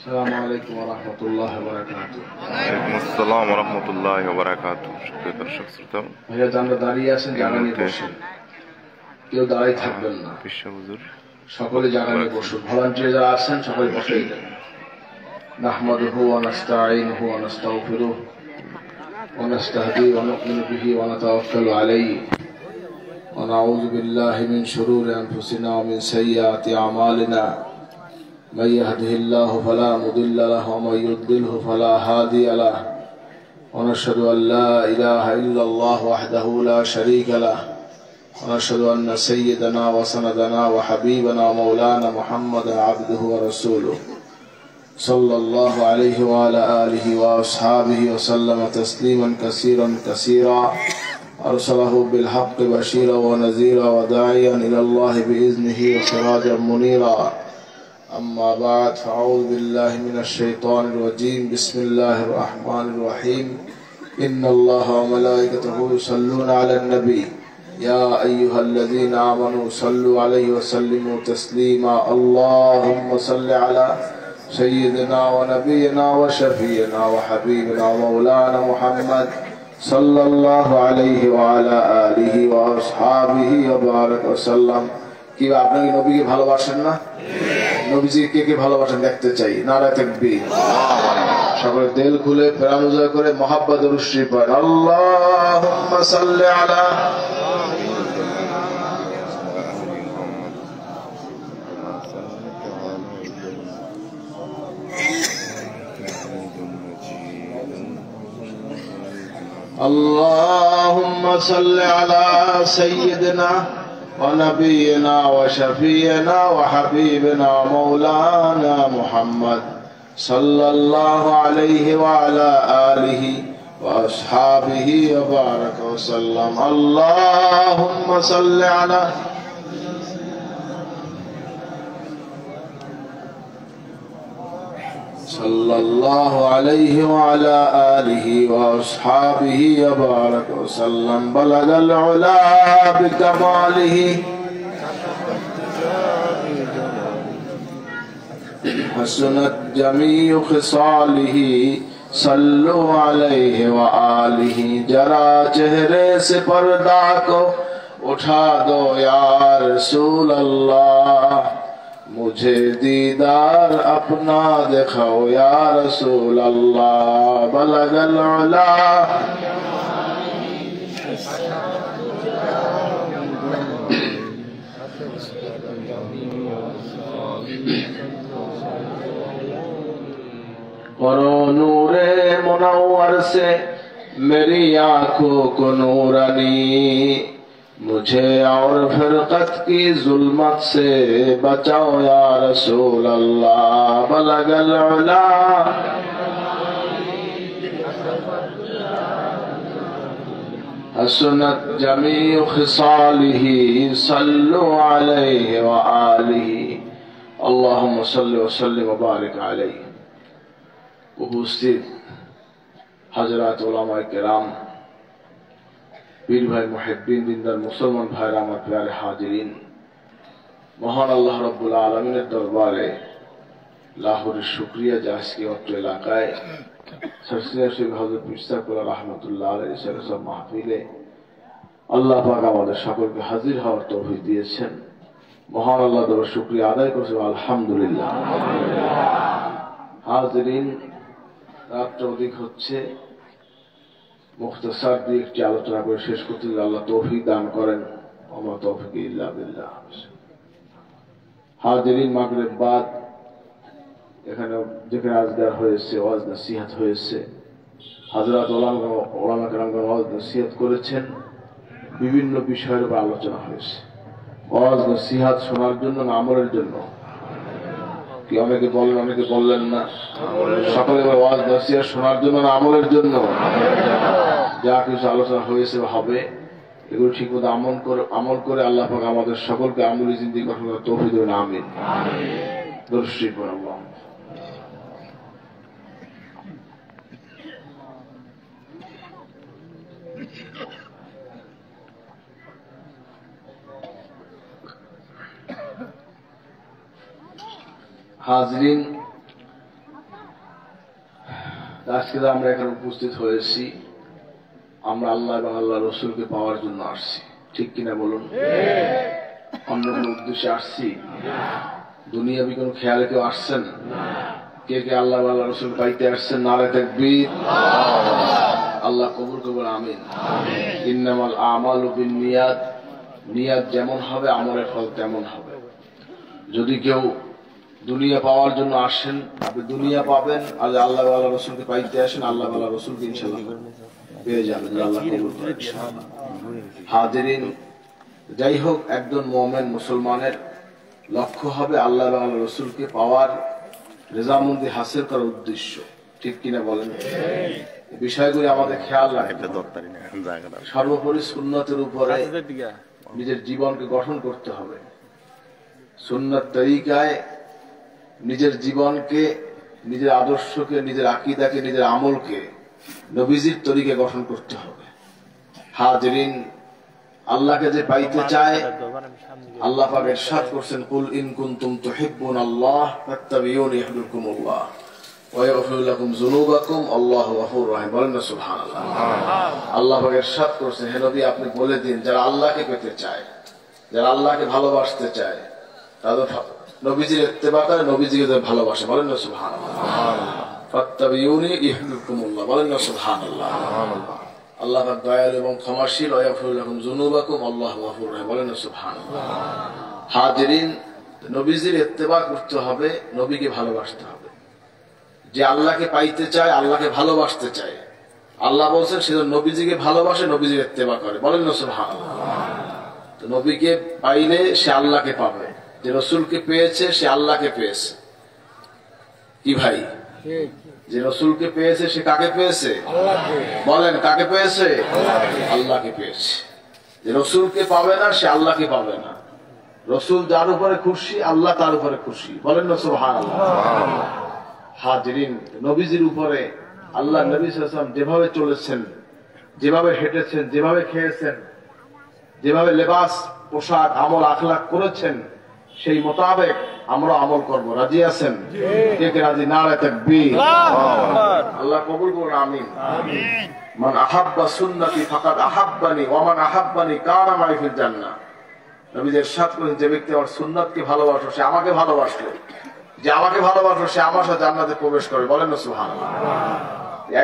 আসসালামু আলাইকুম ওয়া রাহমাতুল্লাহি ওয়া বারাকাতুহু। ওয়ালাইকুম আসসালাম ওয়া রাহমাতুল্লাহি ওয়া বারাকাতুহু। সুপ্রিয় দর্শক শ্রোতা, ভাইয়া যারা দাঁড়িয়ে আছেন জায়গা নিয়ে বসুন, কেউ দাঁড়িয়ে থাকবেন না, বিশ্ব হুজুর সকলে জায়গা নিয়ে বসুন। ভলান্টিয়ার যারা আছেন সকলে বসেই দেন। নাহমাদুহু ওয়া নাস্তাঈনুহু ওয়া নাস্তাগফিরুহু ওয়া নাস্তাহদিহি ওয়া নু'মিনু বিহি ওয়া নাতাওয়াক্কালু আলাইহি ওয়া নাউযু বিল্লাহি মিন শুরুরি আনফুসিনা ওয়া মিন সাইয়্যাতি আমালিনা। من يهده الله فلا مضل له ومن يضلله فلا هادي له ونشهد أن لا إله إلا الله وحده لا شريك له ونشهد أن سيدنا وسندنا وحبيبنا ومولانا محمدا عبده ورسوله صلى الله عليه وعلى آله وأصحابه وسلم تسليما كثيرا كثيرا أرسله بالحق بشيرا ونذيرا وداعيا إلى الله بإذنه وسراجا منيرا. أما بعد فأعوذ بالله من الشيطان الرجيم. بسم الله الرحمن الرحيم. إن الله وملائكته يصلون على النبي يا أيها الذين آمنوا صلوا عليه وسلموا تسليما. اللهم صل على سيدنا ونبينا وشفينا وحبيبنا ومولانا محمد صلى الله عليه وعلى آله وأصحابه وبارك وسلم. কি আপনাকে নবীকে ভালোবাসেন না? নবীজি কে কে ভালোবাসেন দেখতে চাই। নারায়ে তাকবীর। সকলে দিল খুলে প্রাণ উজাড় করে মুহাব্বত দরুদ শরীফ পড়েন। আল্লাহুম্মা সাল্লি আলা اللهم صل على سيدنا ونبينا وشفينا وحبيبنا مولانا محمد صلى الله عليه وعلى آله وأصحابه وبارك وسلم. اللهم صل على صلى الله عليه وعلى آله وأصحابه وبارك وسلم. بلغ العلا بكماله حسنت جميع خصاله صلوا عليه وآله. जरा चेहरे से पर्दा को उठा दो या रसूल अल्लाह, मुझे दीदार अपना दिखाओ या रसूल अल्लाह. बलगल उला करो नूरे मुनव्वर से मेरी आंखों को नूरानी, मुझे और फिरकत की जुल्मत से बचाओ या रसूल अल्लाह. बलगल उला हसनत जमीउ खिसालिही सल्लु अलैहि व आलिही. अल्लाहुम्मा सल्लि व सल्लिम व बारिक अलैहि. उपस्थित हजरात उलामाए किराम, পীর ভাই, মুহিব্বিন, দিনদার মুসলমান ভাইরা, আমার প্রিয় হাজিরিন, মহান আল্লাহ রাব্বুল আলামিনের দরবারে লাহোরের শুকরিয়া যে আজকে অত্র এলাকায় সরসিয়া শেখ হযরত মির্জা কোরআন রাহমাতুল্লাহ আলাইহি সব মাহফিলে আল্লাহ পাক আমাদের সকলকে হাজির হওয়ার তৌফিক দিয়েছেন। মহান আল্লাহ দরবারে শুকরিয়া আদায় করছি, আলহামদুলিল্লাহ। হাজিরিন, রাত অধিক হচ্ছে, মুখতাসার দিয়ে একটি আলোচনা করে শেষ করতে গেলে আল্লাহ তৌফিক দান করেন। ওমা তৌফিক ইল্লা বিল্লাহ। হাজিরিন, মাগরিব বাদ এখানে যেখানে আজগার হয়েছে, ওয়াজ নসিহত হয়েছে, হযরত উলামা কেরামগণ ওয়াজ নসিহত করেছেন, বিভিন্ন বিষয়ের উপর আলোচনা হয়েছে। ওয়াজ নসিহত শোনার জন্য না আমলের জন্য? কি অনেকে বলেন, অনেকে বললেন না? সকলে ওয়াজ নসিহত শোনার জন্য না আমলের জন্য? যা কিছু আলোচনা হয়েছে বা হবে, এগুলো ঠিক মতো আমল করে আল্লাহ পাক আমাদের সকলকে আমলি জিন্দেগি গঠন করার তৌফিক দেবেন। আমিন। দরুদ শরীফ পড়ুন। हाजरीन, আজকে আমরা এখানে উপস্থিত হয়েছি, আমরা আল্লাহ এবং আল্লাহ রসুলকে পাওয়ার জন্য আসছি, ঠিক কিনা বলুন? অন্য কোনো উদ্দেশ্যে আসছি? দুনিয়াবি কোনো খেয়ালে কেউ আসছেন? কে কে আল্লাহ আল্লাহ রসুল পাইতে আসছেন? নারে তাকবীর। আল্লাহ কবুল করবেন, আমিন। ইন্নামাল আমালু বিন্নিয়াত, নিয়াত যেমন হবে আমলের ফল তেমন হবে। যদি কেউ দুনিয়া পাওয়ার জন্য আসেন, আপনি দুনিয়া পাবেন, আর আল্লাহ আল্লাহ রসুলকে পাইতে আসেন, আল্লাহ আল্লাহ রসুলকে ইনশাআল্লাহ পেয়ে যাবেন। আল্লাহ কবুল করেন ইনশাআল্লাহ। হাজিরিন, যাই হোক, একজন মুমিন মুসলমানের লক্ষ্য হবে আল্লাহ এবং আল্লাহ রসুলকে পাওয়ার, রেজামন্দি হাসিল করার উদ্দেশ্য, ঠিক কিনা বলেন? বিষয়গুলি আমাদের খেয়াল রাখতে হবে। সর্বোপরি সুন্নতের উপরে নিজের জীবনকে গঠন করতে হবে। সুন্নত তরিকায় নিজের জীবনকে, নিজের আদর্শকে, নিজের আকীদাকে, নিজের আমলকে নবীজির তরিকায় গঠন করতে হবে। হাজিরিন, আল্লাহকে যে পাইতে চায়, আল্লাহ পাক ইরশাদ করছেন, কুল ইন কুনতুম তুহিব্বুনাল্লাহ ফাত্তাবিউনি ইউহিব্বুকুমুল্লাহ ওয়া ইয়াগফির লাকুম যুনুবাকুম আল্লাহু গফুরুর রহিম। বলেন না সুবহানাল্লাহ। আল্লাহ পাক ইরশাদ করছেন, হে নবী আপনি বলে দিন, যারা আল্লাহকে পেতে চায়, যারা আল্লাহকে ভালোবাসতে চায়, তাদের নবীজির ইত্তেবা করে, নবীজিকে ভালোবাসে। বলেন না সুবহানাল্লাহ। ফাত্তাবিউনি ইউহিব্বুকুমুল্লাহ। বলেন না সুবহানাল্লাহ। আল্লাহ পাক দয়ালু এবং ক্ষমাশীল, ওয়া ইয়াগফির লাকুম যুনুবাকুম আল্লাহু গফুরুর রহিম। বলেন না সুবহানাল্লাহ। হাজিরিন, নবীজির ইত্তেবা করতে হবে, নবীকে ভালোবাসতে হবে। যে আল্লাহকে পাইতে চায়, আল্লাহকে ভালোবাসতে চায়, আল্লাহ বলছেন সে নবীজিকে ভালোবাসে, নবীজির ইত্তেবা করে। বলেন না সুবহানাল্লাহ। তো নবীকে পাইলে সে আল্লাহকে পাবে, যে রসুলকে পেয়েছে সে আল্লাহকে পেয়েছে। কি ভাই? যে রসুলকে পেয়েছে সে কাকে পেয়েছে? বলেন, কাকে পেয়েছে? আল্লাহকে পেয়েছে। যে রসুলকে পাবে না সে আল্লাহকে পাবে না। রসুল যার উপরে খুশি, আল্লাহ তার উপরে খুশি। বলেন না সুবহানাল্লাহ। হাজিরিন, নবীজির উপরে আল্লাহ নবী সাল্লাল্লাহু আলাইহি ওয়াসাল্লাম যেভাবে চলেছেন, যেভাবে হেঁটেছেন, যেভাবে খেয়েছেন, যেভাবে লেবাস, পোশাক, আমল, আখলাক করেছেন, সেই মোতাবেক আমরা আমল করব। রাজি আছেন? কে কে রাজি? নারে তাকবীর। আল্লাহ কবুল করুন, আমিন। মান আহাব্বা সুন্নতি ফাকাদ আহাব্বানি ওয়া মান আহাব্বানি কানা মাই ফিল জান্নাহ। নবীজি ইরশাদ করেন, যে ব্যক্তি আমার সুন্নাতকে ভালোবাসে সে আমাকে ভালোবাসলো, যে আমাকে ভালোবাসে সে আমার সাথে জান্নাতে প্রবেশ করে। বলেন না সুবহানাল্লাহ।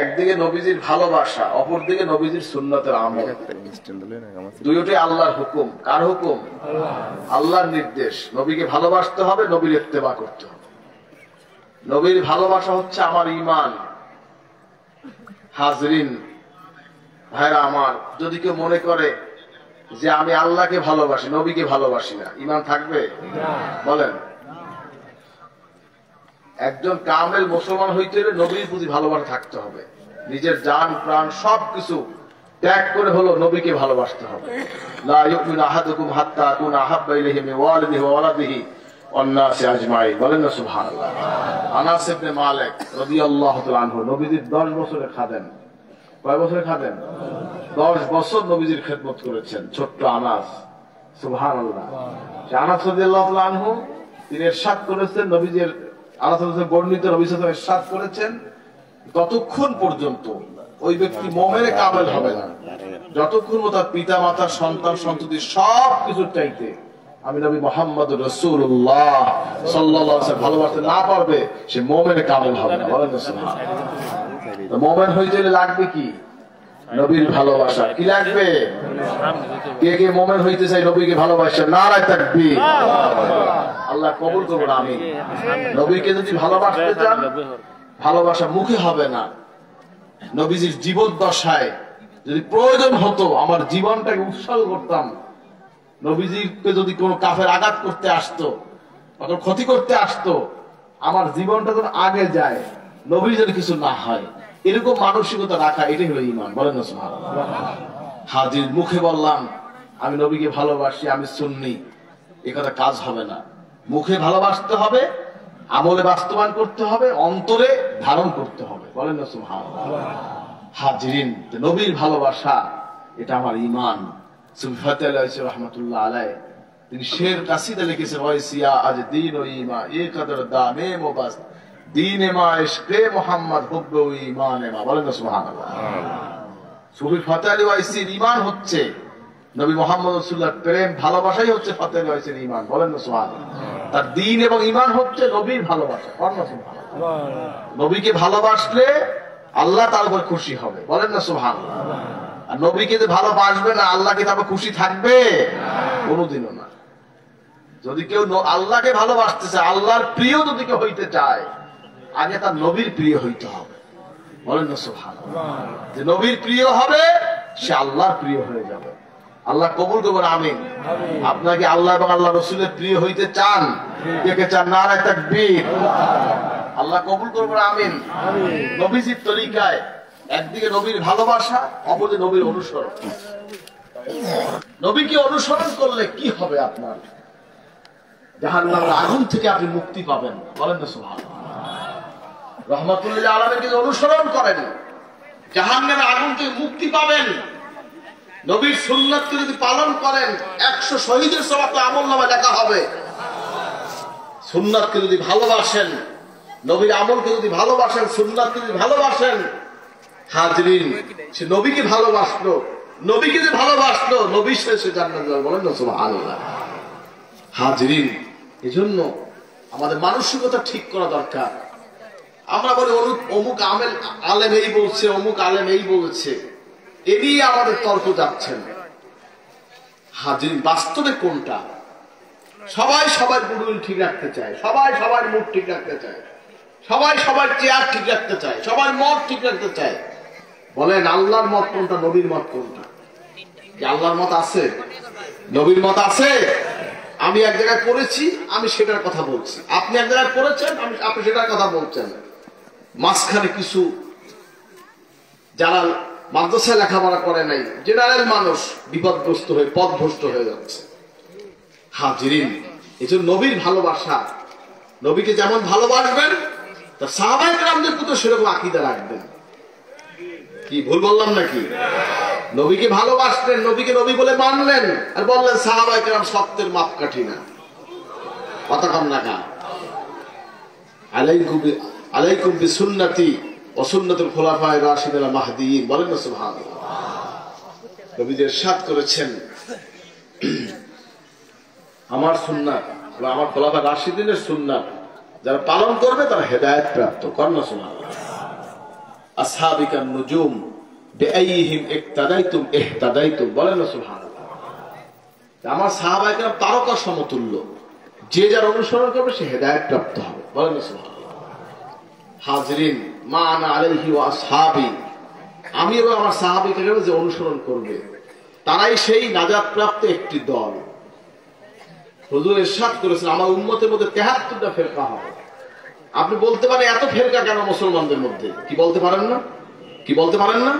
একদিকে নবীজির ভালোবাসা, অপরদিকে নবীজির সুন্নতের আমল, দুইটাই আল্লাহর হুকুম। কার হুকুম? আল্লাহর নির্দেশ। নবীকে ভালোবাসতে হবে, নবীর ইত্তেবা করতে হবে। নবীর ভালোবাসা হচ্ছে আমার ঈমান। হাজরিন ভাইরা আমার, যদি কেউ মনে করে যে আমি আল্লাহকে ভালোবাসি, নবীকে ভালোবাসি না, ঈমান থাকবে? বলেন। একজন কামেল মুসলমান হইতে হলে নবীর প্রতি ভালোবাসা থাকতে হবে। নিজের জান প্রাণ সবকিছু ত্যাগ করে হলো নবীকে ভালোবাসতে হবে। লা ইউমিনু আহাদুকুম হাত্তা আকুনা আহাব্বা ইলাইহি মিন ওয়ালিদিহি ওয়া ওয়ালাদিহি ওয়ান নাসি আজমাইন। বলেন না সুবহানাল্লাহ। আনাস ইবনে মালিক রাদিয়াল্লাহু তাআলা আনহু নবীজির 10 বছরের খাদেম। কয় বছরের খাদেম? 10 বছর নবীজির খেদমত করেছেন ছোট্ট আনাস। সুবহানাল্লাহ। আনাস রাদিয়াল্লাহু তাআলা আনহু তিনি ইরশাদ করেছেন, নবীজির বর্ণিত নবী সাল্লাল্লাহু আলাইহি ওয়াসাল্লাম ইরশাদ করেছেন, ততক্ষণ পর্যন্ত ওই ব্যক্তি মুমিনে কামেল হবে না যতক্ষণ তার পিতা মাতা, সন্তান সন্ততি সবকিছুর চাইতে আমি নবী মুহাম্মদ রাসূলুল্লাহ সাল্লাল্লাহু আলাইহি ওয়াসাল্লাম ভালোবাসতে না পারবে, সে মুমিনে কামেল হবে না। বলেন সুবহানাল্লাহ। তো মুমিন হইতে লাগবে কি? নবীর ভালোবাসা। কি লাগবে? কে কে মুমিন হইতে চাই নবীকে ভালোবাসে? নারে তাকবীর। আল্লাহ কবুল করুন, আমিন। নবীকে যদি ভালোবাসতে চান, ভালোবাসা মুখে হবে না, নবীজির জীবদ্দশায় যদি প্রয়োজন হতো আমার জীবনটাকে উৎসর্গ করতাম, নবীজিকে যদি কোনো কাফের আঘাত করতে আসতো, অথবা ক্ষতি করতে আসতো, আমার জীবনটা যেন আগে যায়, নবী যেন কিছু না হয়, এরকম মানসিকতা রাখা, এটাই হলো ঈমান। বলেন না সুবহানাল্লাহ। হাজির মুখে বললাম আমি নবীকে ভালোবাসি, আমি সুন্নি, এ কথা কাজ হবে না। মুখে ভালোবাসতে হবে, আমলে বাস্তবায়ন করতে হবে, অন্তরে ধারণ করতে হবে। বলেন না সুবহানাল্লাহ। হাজিরিন, নবীর ভালোবাসা এটা আমার ঈমান। সুফিয়াতে রাহমাতুল্লাহ আলাইহি তিনি শের কাসিদা লিখেছেন, ওয়াইসিয়া আজ দিন ও ঈমান এ কদর দামে মোবাস दीन मा इश्क़े मोहम्मद हुब्बे ईमान मा বলেন না সুবহানাল্লাহ। সুফি ফাতেহ আলী ওয়াইসির ঈমান হচ্ছে নবী মুহাম্মদ রাসূলুল্লাহর প্রেম ভালোবাসাই হচ্ছে ফাতেহ আলী ওয়াইসির ঈমান, বলেন না সুবহানাল্লাহ। তার দ্বীন এবং ঈমান হচ্ছে নবীর ভালোবাসা, বলেন না সুবহানাল্লাহ। নবীকে ভালোবাসলে আল্লাহ তার উপর খুশি হবে, বলেন না সুবহানাল্লাহ। আর নবীকে যে ভালোবাসবে না, আল্লাহ কি তার উপর খুশি থাকবে? কোনোদিনও না। যদি কেউ আল্লাহকে ভালোবাসতে চায়, আল্লাহর প্রিয় যদি কেউ হইতে চায়, আগে তার নবীর প্রিয় হইতে হবে, বলেন না সুবহানাল্লাহ। যে নবীর প্রিয় হবে সে আল্লাহর প্রিয় হয়ে যাবে। আল্লাহ কবুল করবেন, আমিন। আপনাকে আল্লাহ এবং আল্লাহ রসুলের প্রিয় হইতে চান? কে কে চান? নারায়ে তাকবীর। আল্লাহ কবুল করবেন, আমিন। নবীজির তরিকায় একদিকে নবীর ভালোবাসা, অপরদিকে নবীর অনুসরণ। নবীকে অনুসরণ করলে কি হবে? আপনার জাহান্নামের আগুন থেকে আপনি মুক্তি পাবেন, বলেন না সুবহানাল্লাহ। রহমাতুল লিল আলামিনকে অনুসরণ করেন, জাহান্নামের আগুন থেকে মুক্তি পাবেন। নবীর সুন্নাতকে যদি পালন করেন, 100 শহীদের সওয়াব আমলনামায় লেখা হবে। সুন্নাতকে যদি ভালোবাসেন, নবীর আমলকে যদি ভালোবাসেন, সুন্নাতকে যদি ভালোবাসেন, হাজরিন, সে নবীকে ভালোবাসলো, নবীকে যে ভালোবাসলো, নবীর সাথে সে জান্নাতে যাবে, বলেন না সুবহানাল্লাহ। হাজরিন, এজন্য আমাদের মানসিকতা ঠিক করা দরকার। আমরা বলি অমুক আলেম এই বলছে, অমুক আলেম এই বলছে, এ নিয়ে আমাদের তর্ক যাচ্ছেন। হাজরিন, বাস্তবে কোনটা? সবাই সবার গুডউইল ঠিক রাখতে চায়, সবাই সবার মুড ঠিক রাখতে চায়, সবাই সবার চেয়ার ঠিক রাখতে চায়, সবার মত ঠিক রাখতে চায়। বলেন আল্লাহর মত কোনটা, নবীর মত কোনটা? কি আল্লাহর মত আছে? নবীর মত আছে? আমি এক জায়গায় পড়েছি, আমি সেটার কথা বলছি। আপনি এক জায়গায় পড়েছেন, আপনি সেটার কথা বলছেন। মাঝখানে কিছু যারা মাদ্রাসায় লেখাপড়া করে নাই, জেনারেল মানুষ বিপদগ্রস্ত হয়ে পথভ্রষ্ট হয়ে যাচ্ছে। হাজরিন, এই জন্য নবীর ভালোবাসা, নবীকে যেমন ভালোবাসবেন তার সাহাবায়ে কেরামদের প্রতি সেরকম আকীদা রাখবেন। কি ভুল বললাম নাকি? নবীকে ভালোবাসলেন, নবীকে নবী বলে মানলেন, আর বললেন সাহাবায়ে কেরাম সত্যের মাপকাঠি না। কথা কম না কা? আলাইকুম বিসুন্নতি ওয়া সুন্নাতুল খুলাফায়ে রাশিদিন আল মাহদিয়িন, বলেন না সুবহানাল্লাহ। নবী যে ইরশাদ করেছেন, আমার সুন্নাত বা আমার খুলাফায়ে রাশিদিনের সুন্নাত যারা পালন করবে তারা হেদায়েত প্রাপ্ত, করেন না সুবহানাল্লাহ। আসহাবিকান নুজুম বিআইহিম ইক্তাদাইতুম ইহতাদাইতুম, বলেন না সুবহানাল্লাহ। আমার সাহাবায়ে কেরাম তারকা সমতুল্য, যে যার অনুসরণ করবে সে হেদায়েত প্রাপ্ত হবে, বলেন না সুবহানাল্লাহ। হাজরিন, মা আনা আলাইহি ওয়া আসহাবি, আমি এবং আমার সাহাবী কেরাম যে অনুসরণ করবে তারাই সেই নাজাত প্রাপ্ত একটি দল। হুজুর ইরশাদ করেছেন আমার উম্মতের মধ্যে 73টা ফিরকা হবে। আপনি বলতে পারেন এত ফিরকা কেন মুসলমানদের মধ্যে? কি বলতে পারেন না? কি বলতে পারেন না?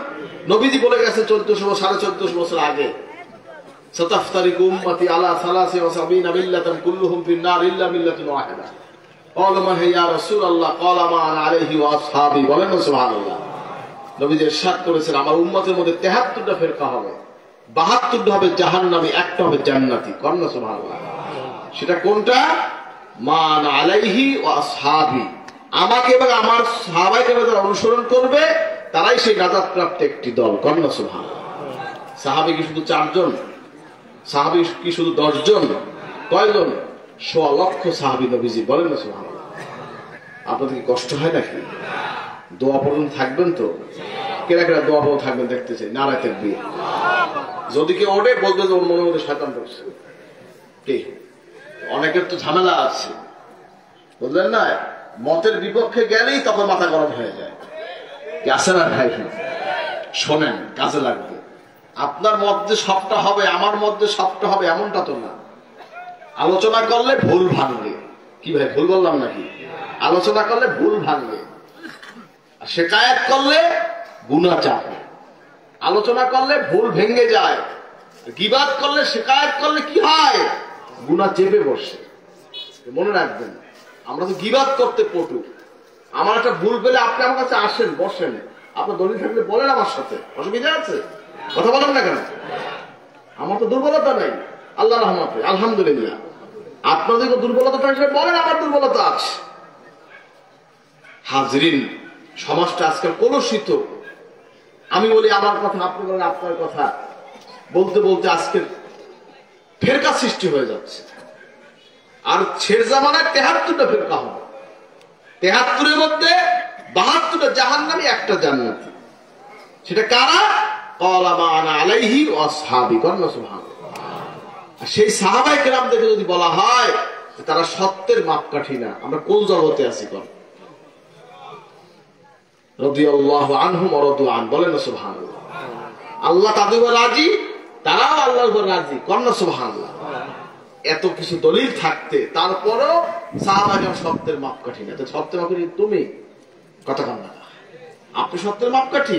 নবীজি বলে গেছে 1400-1450 বছর আগে, সাতাফতারিকু উম্মতি আলা 73 মিল্লাতান কুল্লুহুম ফিন-নার ইল্লা মিল্লাতুন ওয়াহিদা। ক্বালা মান হিয়া ইয়া রাসূলুল্লাহ? ক্বালা মা আনা আলাইহি ওয়া আসহাবি, বলেন না সুবহানাল্লাহ। নবীজি ইরশাদ করেছেন আমার উম্মতের মধ্যে 73টা ফিরকা হবে, 72টা হবে জাহান্নামী, একটা হবে জান্নাতি, করেন না সুবহানাল্লাহ। সেটা কোনটা? মা আনা আলাইহি ওয়া আসহাবি, আমাকে এবং আমার সাহাবায়ে কেরাম যারা অনুসরণ করবে তারাই সেই নাজাত প্রাপ্ত একটি দল, করেন না সুবহানাল্লাহ। সাহাবী কি শুধু 4 জন? সাহাবী কি শুধু 10 জন? কয়জন? 1.25 লক্ষ সাহাবী নবীজি, বলেন না সুবহানাল্লাহ। আপনাদের কি কষ্ট হয় নাকি? দোয়া পড়ুন, থাকবেন তো? কেরা কেরা দোয়া পড়ুন থাকবেন দেখতে চাই, নারায়ে তাকবীর। যদি কেউ ওঠে বলবে যে ওর মনের মধ্যে শয়তান ঢুকছে। কি অনেকের তো ঝামেলা আছে, বুঝলেন না? মতের বিপক্ষে গেলেই তখন মাথা গরম হয়ে যায়। আছে না ভাই? শোনেন, কাজে লাগবে। আপনার মধ্যে সবটা হবে, আমার মধ্যে সবটা হবে এমনটা তো না। আলোচনা করলে ভুল ভাঙবে। কি ভাই, ভুল বললাম নাকি? আলোচনা করলে ভুল ভাঙবে, আর শিকায়াত করলে গুনাহ চাপে। আলোচনা করলে ভুল ভেঙে যায়, গীবাত করলে শিকায়াত করলে কি হয়? গুনাহ চেপে বসে। মনে রাখবেন, আমরা তো গীবাত করতে পটু। আমার একটা ভুল পেলে আপনি আমার কাছে আসেন, বসেন, আপনার দলিল থাকলে বলেন আমার সাথে, অসুবিধা আছে? কথা বলেন না কেন? আমার তো দুর্বলতা নাই, আল্লাহ রহমতে আলহামদুলিল্লাহ। আপনাদের দুর্বলতা থাকলে বলেন আমার দুর্বলতা আছে। হাজরিন, সমাজটা আজকাল কলুষিত। আমি বলি আমার কথা, আপনি বলেন আপনার কথা, বলতে বলতে আজকের ফেরকা সৃষ্টি হয়ে যাচ্ছে। আর শের জামানায় ৭৩টা ফেরকা হবে। ৭৩-এর মধ্যে ৭২টা জাহান্নামী, একটা জান্নাতি। সেটা কারা? ক্বালা মা আনা আলাইহি ওয়া আসহাবী। সুবহানাল্লাহ। আর সেই সাহাবায়ে কেরাম দেখে যদি বলা হয় যে তারা সত্যের মাপকাঠি না, আমরা কোন জগতে আছি? রাদিয়াল্লাহু আনহুম ওয়া রাদু আন। বলেন না সুবহানাল্লাহ। আল্লাহ তাদের উপর রাজি, তারাও আল্লাহর উপর রাজি। কন্যা সুবহানাল্লাহ। এত কিছু দলিল থাকতে তারপরও সাহাবায়ে সত্যের মাপকাঠি না। তো সত্যের মাপকাঠি তুমি, কথা কন না, আপনি সত্যের মাপকাঠি?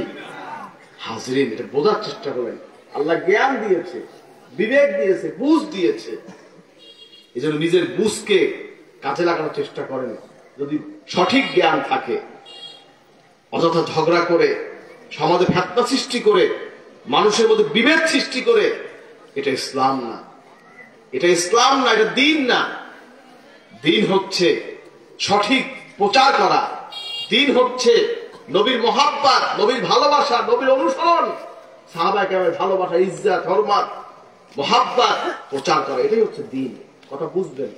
হাজরিন, এটা বোঝার চেষ্টা করেন। আল্লাহ জ্ঞান দিয়েছে, বিবেক দিয়েছে, বুঝ দিয়েছে। এই জন্য নিজের বুঝকে কাজে লাগানোর চেষ্টা করেন। যদি সঠিক জ্ঞান থাকে, অযথা ঝগড়া করে, সমাজে ফিতনা সৃষ্টি করে, মানুষের মধ্যে বিভেদ সৃষ্টি করে, এটা ইসলাম না। এটা ইসলাম না, এটা দ্বীন না। দ্বীন হচ্ছে সঠিক প্রচার করা। দ্বীন হচ্ছে নবীর মহাব্বত, নবীর ভালোবাসা, নবীর অনুসরণ, সাহাবায়ে কেরামের ভালোবাসা, ইজ্জত, হরমত, মহাব্বত প্রচার করা। এটাই হচ্ছে দ্বীন। কথা বুঝবেন।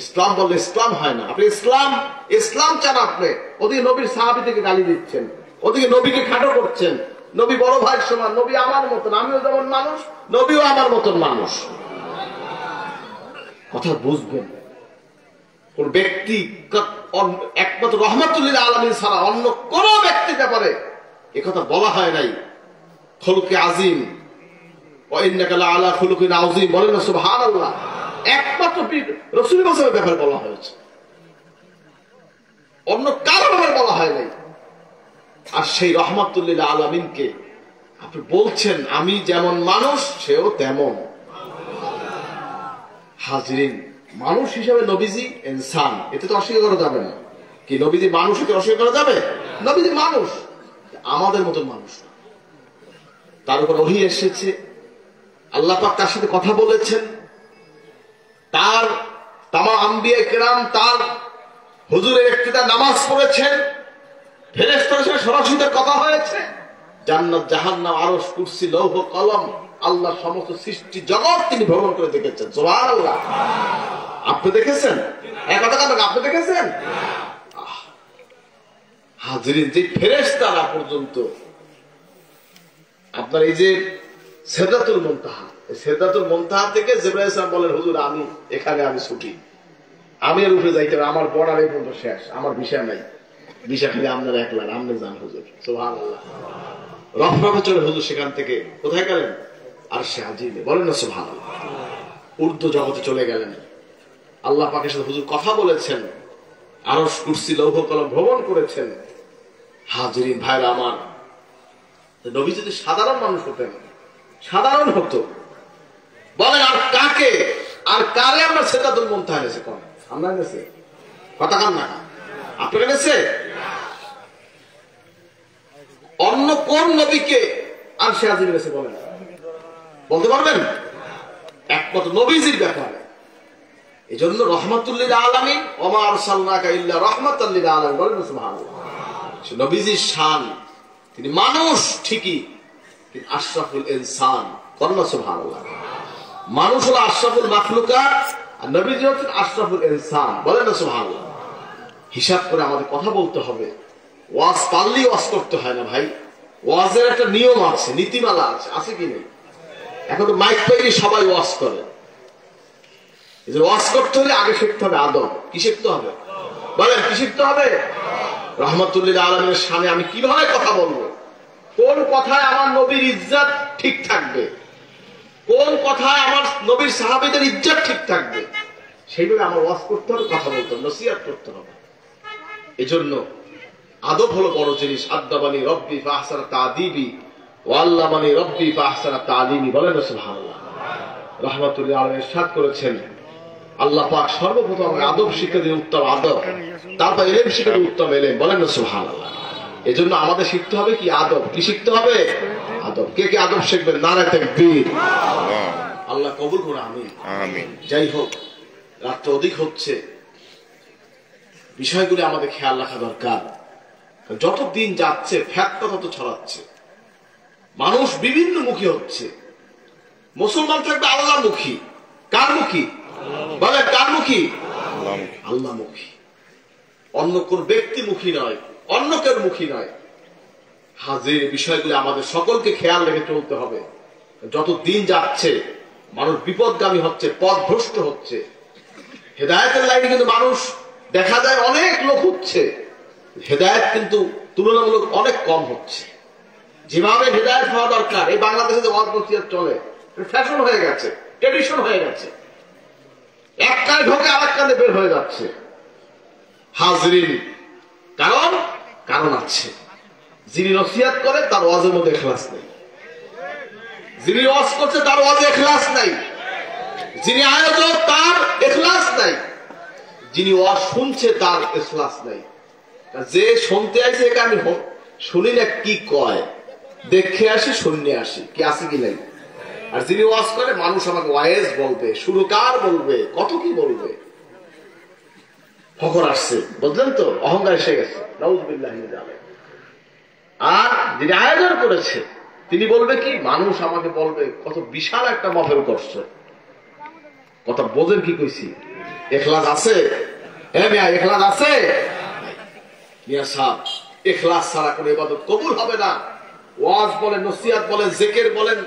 ইসলাম বললে ইসলাম হয় না। আপনি ইসলাম চান, আপনি ওদিকে নবীর সাহাবী থেকে গালি দিচ্ছেন, ওদিকে নবীকে খাটো করছেন। নবী বড় ভাইয়ের সমান, নবী আমার মতন, আমিও যেমন মানুষ, নবীও আমার মতন মানুষ। কথা বুঝবেন। কোন ব্যক্তি একমাত্র রাহমাতুল লিল আলামিন ছাড়া অন্য কোন ব্যক্তির ব্যাপারে একথা বলা হয় নাই। খুলুকে আজিম, ওয়া ইন্নাকা লাআলা খুলুকিন আযীম। বলেন না সুবহানাল্লাহ। একমাত্র রাসূলুল্লাহ সাল্লাল্লাহু আলাইহি ওয়াসাল্লামের ব্যাপারে বলা হয়েছে, অন্য কারো ব্যাপারে বলা হয় নাই। আর সেই রাহমাতুল লিল আলামিনকে আপনি বলছেন আমি যেমন মানুষ, সেও তেমন। হাজরিন, মানুষ হিসেবে নবীজি ইনসান, এতে তো অস্বীকার করা যাবে না। কি নবীজি মানুষ, এতে অস্বীকার করা যাবে? নবীজি মানুষ, আমাদের মতন মানুষ। তার উপর ওহী এসেছে, আল্লাহ পাক তার সাথে কথা বলেছেন, তার তামাম আম্বিয়া কেরাম তার হুজুরের ইক্তিদায় নামাজ পড়েছেন, ফেরেশতাদের সাথে সরাসরি কথা হয়েছে। জান্নাত, জাহান্নাম, আরশ, কুরসি, লৌহ, কলম, আল্লাহ সমস্ত সৃষ্টি জগৎ তিনি ভ্রমণ করে দেখেছেন। সুবহানাল্লাহ। আপনি দেখেছেন? এক কথা কেন, আপনি দেখেছেন? হাজরিন, যে ফেরেশতারা পর্যন্ত আপনার এই যে সিদরাতুল মুনতাহা, এই সিদরাতুল মুনতাহা থেকে জিবরাইল ইসলাম বলেন, হুজুর আমি এখানে, আমি ছুটি, আমি এর উপরে যাইতে হবে, আমার বর্ডার এই পর্যন্ত শেষ, আমার ভিসা নাই, ভিসা খালি আপনার একলা, আপনি যান হুজুর। সুবহানাল্লাহ। রফরফে চলে হুজুর সেখান থেকে কোথায় গেলেন? আরশে আজিমে। বলেন না সুবহানাল্লাহ। উর্দু জগতে চলে গেলেন। আল্লাহ পাকের সাথে হুজুর কথা বলেছেন, আরশ, কুরসি, লৌহ, কলম ভ্রমণ করেছেন। হাজরিন ভাইরা আমার, নবী যদি সাধারণ মানুষ হতেন, সাধারণ হতো, বলেন আর কাকে, আর কারে আমরা সিদরাতুল মুনতাহা এনেছি? কোন আমরা এনেছি? কথা কান না, আপনারা এনেছে? অন্য কোন নবীকে আরশে আজিম এনেছে বলেন, বলতে পারবেন? একমাত্র নবীজির ব্যাপারে। এই জন্য রাহমাতুল লিল আলামিন, ওয়া মা আরসালনাকা ইল্লা রাহমাতাল লিল আলামিন। বলেন সুবহানাল্লাহ। নবীজির শান, তিনি মানুষ ঠিকই, তিনি আশরাফুল ইনসান। বলেন সুবহানাল্লাহ। মানুষ হলো আশরাফুল মাখলুকাত, আর নবীজি হচ্ছেন আশরাফুল ইনসান। বলেন সুবহানাল্লাহ। হিসাব করে আমাদের কথা বলতে হবে। ওয়াজ পারলেই ওয়াজ করতে হয় না ভাই, ওয়াজের একটা নিয়ম আছে, নীতিমালা আছে, আছে কি নেই? এখন তো মাইক পাইলে সবাই ওয়াজ করে। ওয়াজ করতে হলে আগে শিখতে হবে আদব। কি শিখতে হবে? বলেন, কি শিখতে হবে? রাহমাতুল লিল আলামিনের সামনে আমি কিভাবে কথা বলবো, কোন কথায় আমার নবীর ইজ্জত ঠিক থাকবে, কোন কথায় আমার নবীর সাহাবীদের ইজ্জত ঠিক থাকবে, সেইভাবে আমার ওয়াজ করতে হবে, কথা বলতে হবে, নসিহত করতে হবে। এজন্য আদব হলো বড় জিনিস। আদাবানি রব্বি ফাহসানা তাদিবি ওয়া আল্লামানি রব্বি ফাহসানা তালিমি। বলেন সুবহানাল্লাহ। রাহমাতুল লিল আলামিন ইরশাদ করেছেন, আল্লাহ পাক সর্বপ্রথম আমাকে আদব শিক্ষা দিয়ে উত্তম আদব, তারপর ইলম শিক্ষা দিয়ে উত্তম ইলম। বলেন না সুবহানাল্লাহ। এজন্য আমাদের শিখতে হবে কি? আদব। কি শিখতে হবে? আদব। কে কে আদব শিখবেন? নারে তাকবীর। আল্লাহ কবুল করুন, আমিন। আমিন। যাই হোক, রাত অধিক হচ্ছে, বিষয়গুলি আমাদের খেয়াল রাখা দরকার। যত দিন যাচ্ছে ফ্যাক্টর তত ছড়াচ্ছে, মানুষ বিভিন্ন মুখী হচ্ছে। মুসলমান থাকবে আল্লাহ মুখী। কার মুখী বলে? কার মুখী? আল্লাহ মুখী। অন্য কোন ব্যক্তি মুখী নয়, অন্য কেউ মুখী নয়। হাজির বিষয়গুলি আমাদের সকলকে খেয়াল রেখে চলতে হবে। যত দিন যাচ্ছে মানুষ বিপদগামী হচ্ছে, পথভ্রষ্ট হচ্ছে। হেদায়েতের লাইনে কিন্তু মানুষ দেখা যায় অনেক লোক হচ্ছে, হেদায়েত কিন্তু তুলনামূলক অনেক কম হচ্ছে। যেভাবে হেদায়েত হওয়া দরকার, এই বাংলাদেশে যে ওয়াজ নসিহত চলে ফ্যাশন হয়ে গেছে, ট্রেডিশন হয়ে গেছে, এক কানে ঢোকে আর এক কানে বের হয়ে যাচ্ছে। হাজরিন, কারণ আছে। যিনি নসিহত করে তার ওয়াজের মধ্যে ইখলাস নেই, যিনি ওয়াজ করছে তার ওয়াজে ইখলাস নাই, যিনি আয়োজক তার ইখলাস নাই, যিনি ওয়াজ শুনছে তার ইখলাস নাই। যে শুনতে আইছে একে আমি শুনি না কি কয়, দেখে আসি শুনে আসি কি আছে কি নাই। আর যিনি ওয়াজ করে মানুষ আমাকে ওয়াইজ বলবে, সুরকার বলবে, কত কি বলবে। ফখর আসছে, বুঝলেন তো, অহংকার এসে গেছে। নাউযুবিল্লাহ মিন যালিক। আর যিনি আয়োজন করেছে তিনি বলবে কি, মানুষ আমাকে বলবে কত বিশাল একটা মাহফিল করছে। কথা বোঝেন কি কইছি? ইখলাস আছে? হ্যাঁ মিয়া, ইখলাস আছে? মিয়া সাহেব, ইখলাস ছাড়া কোনো ইবাদত কবুল হবে না। ওয়াজ বলেন, নসিহত বলেন, জিকির বলেন,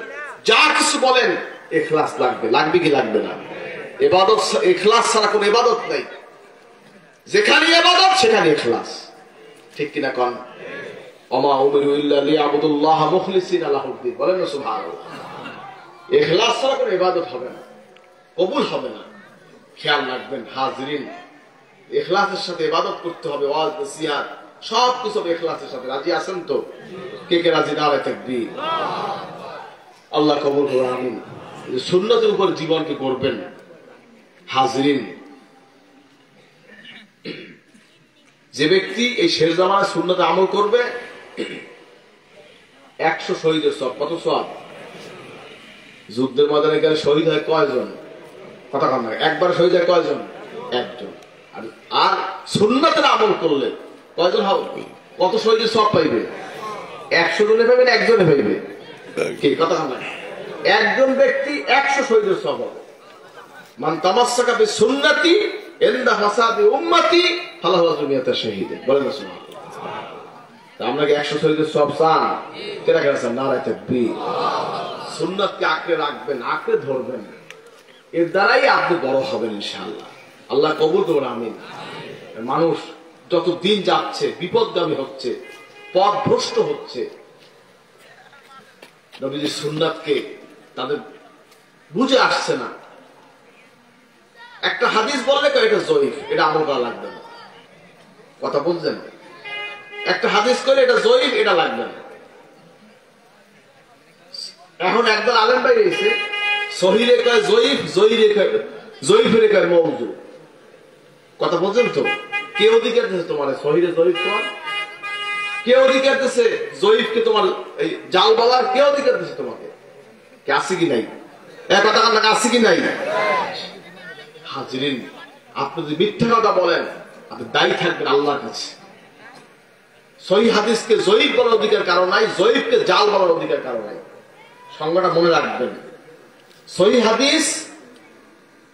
যা কিছু বলেন, ইখলাস লাগবে। লাগবে কি লাগবে না? ইবাদত, ইখলাস ছাড়া কোনো ইবাদত নাই। যেখানে ইবাদত সেখানে ইখলাস। ঠিক কিনা কোন? ওমা উমিরু ইল্লা লিয়াবুদুল্লাহ মুখলিসিনা লাহুদ্দিন। বলেন না সুবহানাল্লাহ। ইখলাস ছাড়া কোনো ইবাদত হবে না, কবুল হবে না। খেয়াল রাখবেন হাজরিন, ইখলাসের সাথে ইবাদত করতে হবে। ওয়াজ নসিহত সব কিছু ইখলাসের সাথে। রাজি আছেন তো? কে কে রাজি? নারে তাকবীর। আল্লাহ কবুল করুন, আমিন। সুন্নতের উপর জীবনকে করবেন হাজরিন। যে ব্যক্তি এই শেষ জামানায় সুন্নতে আমল করবে, 100 শহীদের সওয়াব। কত সওয়াব? যুদ্ধের ময়দানে গেলে শহীদ হয় কয়জন? কথা কম না, একবার শহীদ হয় কয়জন? একজন। আর সুন্নতের আমল করলে কয়জন হবে? কত শহীদের সওয়াব পাইবে? 100 জনে পাইবে না একজনে পাইবে? কি কথা কম না? একজন ব্যক্তি 100 শহীদের সওয়াব হবে। মান তামাসসাকা বিসুন্নতি ইনদা ফাসাদি উম্মতি ফালাহু আজরু মিয়াতা শাহীদ। বলেন না সুবহানাল্লাহ। আমরা কি 100 শহীদের সওয়াব চান? কেরা কেরা চান? নারে তাকবীর। সুন্নতকে আঁকড়ে রাখবেন, আঁকড়ে ধরবেন, এর দ্বারাই আপনি বড় হবেন ইনশাআল্লাহ। আল্লাহ কবুল করুন, আমিন। মানুষ যত দিন যাচ্ছে বিপদগামী হচ্ছে, পথভ্রষ্ট হচ্ছে। নবীজির সুন্নাতকে তাদের বুঝে আসছে না। একটা হাদিস বললে এটা জয়ীফ, এটা আমল করা লাগবে না। কথা বুঝছেন? একটা হাদিস করে এটা জয়ীফ, এটা লাগবে না। এখন একদল আলেম ভাই এসে সহিরে কয় জয়ীফ, জয়ীফের কয় মওযু। কথা বুঝছেন তো? কে অধিকার দিয়েছে তোমার সহিরে জয়ীফ তোমার? কে অধিকার দিয়েছে জয়ীফকে তোমার এই জাল বলার? কে অধিকার দিয়েছে তোমাকে? কে আছে কি নাই? কথা কান্না আছে কি নাই? হাজরিন, আপনি যদি মিথ্যা কথা বলেন আপনি দায়ী থাকবেন আল্লাহর কাছে। সহিহ হাদিসকে জয়ীফ বলার অধিকার কারণ নাই, জয়ীফকে জাল বলার অধিকার কারণ নাই। সংজ্ঞাটা মনে রাখবেন। সহিহ হাদিস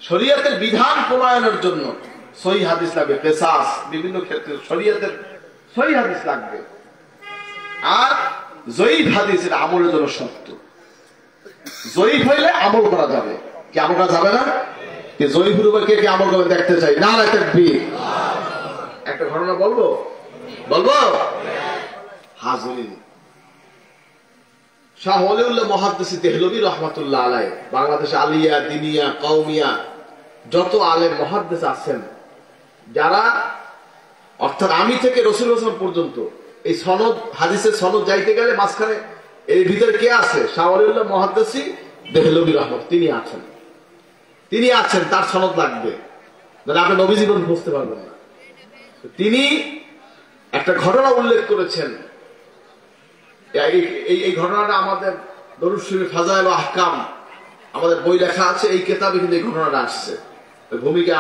শরীয়তের বিধান প্রণয়নের জন্য সহিহ হাদিস লাগবে। কিসাস বিভিন্ন ক্ষেত্রে শরীয়তের সহিহ হাদিস লাগবে। আর জয়ীফ হাদিসের আমলের জন্য শর্ত। জয়ীফ হইলে আমল করা যাবে। কি আমল করা যাবে না? জয়ীফের উপর কে কে আমল করে দেখতে চাই? নারে তাকবীর। একটা ঘটনা বলবো হাজরিন। শাহ ওলিউল্লাহ মুহাদ্দিস দেহলভী রাহমাতুল্লাহ আলাইহি বাংলাদেশে আলিয়া, দিনিয়া, কওমিয়া যত আলেম মুহাদ্দিস আছেন, যারা অর্থাৎ আমি থেকে রাসূল হাসান পর্যন্ত এই সনদ, হাদিসের সনদ যাইতে গেলে মাঝখানে এর ভিতরে কে আছে? শাহ ওলিউল্লাহ মুহাদ্দিস দেহলভী রাহমাত, তিনি আছেন, তার সনদ লাগবে, তাহলে আপনি নবী জীবন বুঝতে পারবেন না। তিনি একটা ঘটনা উল্লেখ করেছেন। এই ঘটনাটা আমাদের দরুদ শরীফ ফাজাইল ও আহকাম আমাদের বই লেখা আছে, এই কিতাবে কিন্তু এই ঘটনাটা আসছে। ভূমিকা,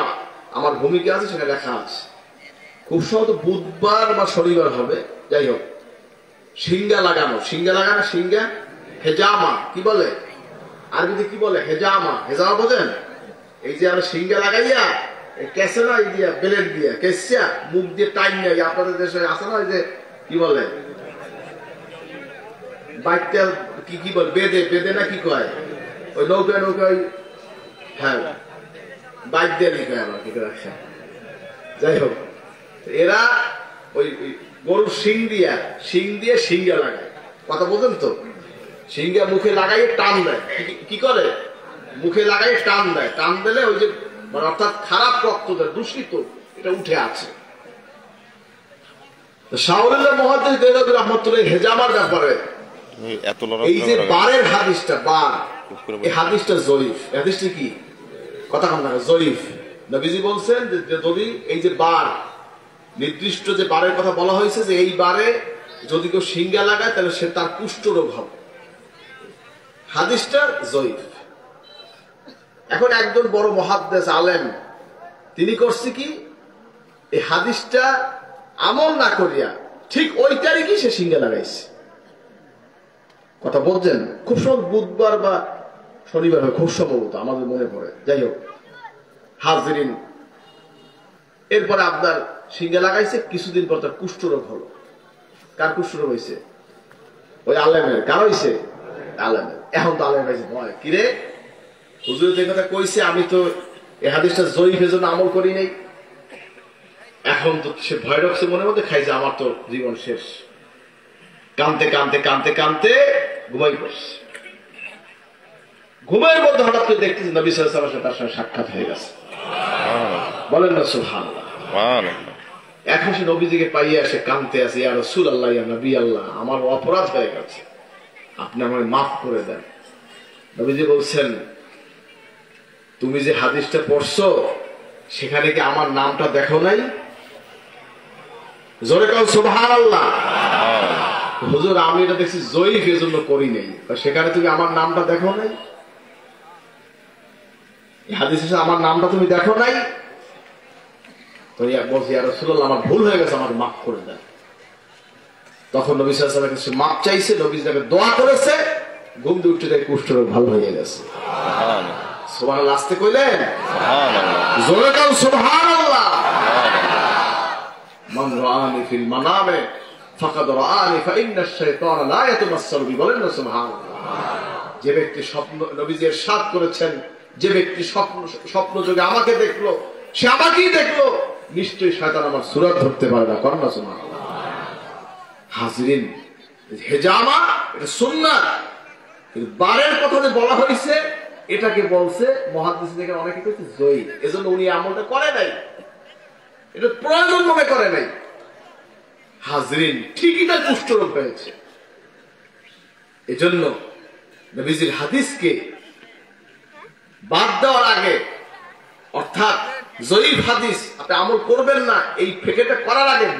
আমার ভূমিকা আছে, সেটা লেখা আছে। খুব সম্ভবত বুধবার বা শনিবার হবে, যাই হোক, সিঙ্গা লাগানো, সিঙ্গা হেজামা কি বলে আরবিতে, কি বলে হেজামা, হেজামা বোঝেন? এই যে আমরা সিঙ্গা লাগাইয়া কেসে না দিয়া বেলেট দিয়া কেসিয়া মুখ দিয়ে টাইম নেই, আপনাদের দেশে আছে না, যে কি বলে বাইকটা কি বলে বেদে না কি কয়, ওই নৌকায় হ্যাঁ বাইক দিয়ে লিখে আমার কি করে, যাই হোক, এরা ওই গরুর শিং দিয়ে সিঙ্গা লাগায়, কথা বলতেন তো, সিঙ্গা মুখে লাগাইয়ে টান দেয়, কি করে মুখে লাগাইয়ে টান দেয়, টান দিলে ওই যে মানে অর্থাৎ খারাপ রক্ত দূষিত এটা উঠে আছে। শাহুল্লাহ মুহাদ্দিস দেওবন্দি রাহমাতুল্লাহ হেজামার ব্যাপারে এই যে বারের হাদিসটা, বার, এই হাদিসটা জয়ীফ, হাদিসটা কি কথা কম না জয়ীফ। নবীজি বলছেন যে যদি এই যে বার, নির্দিষ্ট যে বারের কথা বলা হয়েছে যে এই বারে যদি কেউ সিঙ্গা লাগায় তাহলে সে তার কুষ্ঠ রোগ হবে, হাদিসটা জয়ীফ। এখন একজন বড় মুহাদ্দিস আলেম তিনি করছে কি, এই হাদিসটা আমল না করিয়া ঠিক ওই তারিখই সে সিঙ্গা লাগাইছে, কথা বলছেন, খুব সম্ভব বুধবার বা শনিবার হয়, খুব সম্ভবত আমাদের মনে পড়ে, যাই হোক হাজরিন, এরপরে আপনার সিঙ্গা লাগাইছে, কিছুদিন পর তার কুষ্ঠরোগ হলো। কার কুষ্ঠরোগ হয়েছে? ওই আলেমের। কার হয়েছে? আলেমের। এখন তো আলেম হয়েছে ভয়, কিরে হুজুর এই কথা কইছে, আমি তো এই হাদিসটা জয়ীফের জন্য আমল করি নাই, এখন তো সে ভয় রাখছে মনের মধ্যে, খাইছে আমার তো জীবন শেষ, কানতে কানতে কানতে কানতে ঘুমাই পড়ছে। ঘুমের মধ্যে হঠাৎ করে দেখতেছে নবী সাল্লাল্লাহু আলাইহি ওয়াসাল্লাম তার সঙ্গে সাক্ষাৎ হয়ে গেছে, বলেন না সুবহানাল্লাহ। এখন সে নবীজিকে পাইয়ে আসে, কানতে আসে, ইয়া রাসূলুল্লাহ, ইয়া নবী আল্লাহ, আমার অপরাধ হয়ে গেছে, আপনি আমাকে মাফ করে দেন। নবীজি বলছেন, তুমি যে হাদিসটা পড়ছো সেখানে কি আমার নামটা দেখো নাই? জোরে কাল সুবহানাল্লাহ। হুজুর আমি এটা দেখছি জয়ীফ, এজন্য করি নাই, সেখানে তুমি আমার নামটা দেখো নাই, হাদিসে আমার নামটা তুমি দেখো নাই? তো বলছি ইয়া রাসূলুল্লাহ আমার ভুল হয়ে গেছে, আমাকে মাফ করে দেন। তখন নবী সাল্লাল্লাহু আলাইহি ওয়াসাল্লাম মাফ চাইছে, নবীজি তাকে দোয়া করেছে, ঘুম দিয়ে উঠে তাই কুষ্ঠরোগ ভালো হয়ে গেছে। সুবহানাল্লাহ, আস্তে কইলেন সুবহানাল্লাহ, জোরে কাল সুবহানাল্লাহ। মান রাআনি ফিল মানামে ফাকাদ রাআনি ফাইন্নাশ শাইতানা লা ইয়াতামাসসালু বি, বলেন না সুবহানাল্লাহ। যে ব্যক্তি স্বপ্ন, নবীজি ইরশাদ করেছেন, যে ব্যক্তি স্বপ্ন যোগে আমাকে দেখলো সে আমাকেই দেখলো, নিশ্চয়ই শয়তান আমার সুরত ধরতে পারে না, করেন না সুবহানাল্লাহ। হাজরিন, হেজামা এটা সুন্নাত, কিন্তু বারের কথা যে বলা হয়েছে এটাকে বলছে মুহাদ্দিস থেকে অনেকে কইছে জয়ী, এজন্য উনি আমলটা করে নাই, এটা প্রয়োজন মনে করে নাই। হাজরিন, ঠিকই তার কুষ্ঠরোগ হয়েছে। এজন্য নবীজির হাদিসকে বাদ দেওয়ার আগে, অর্থাৎ জয়ীফ হাদিস আপনি আমল করবেন না, এই ফেকেটা করার আগে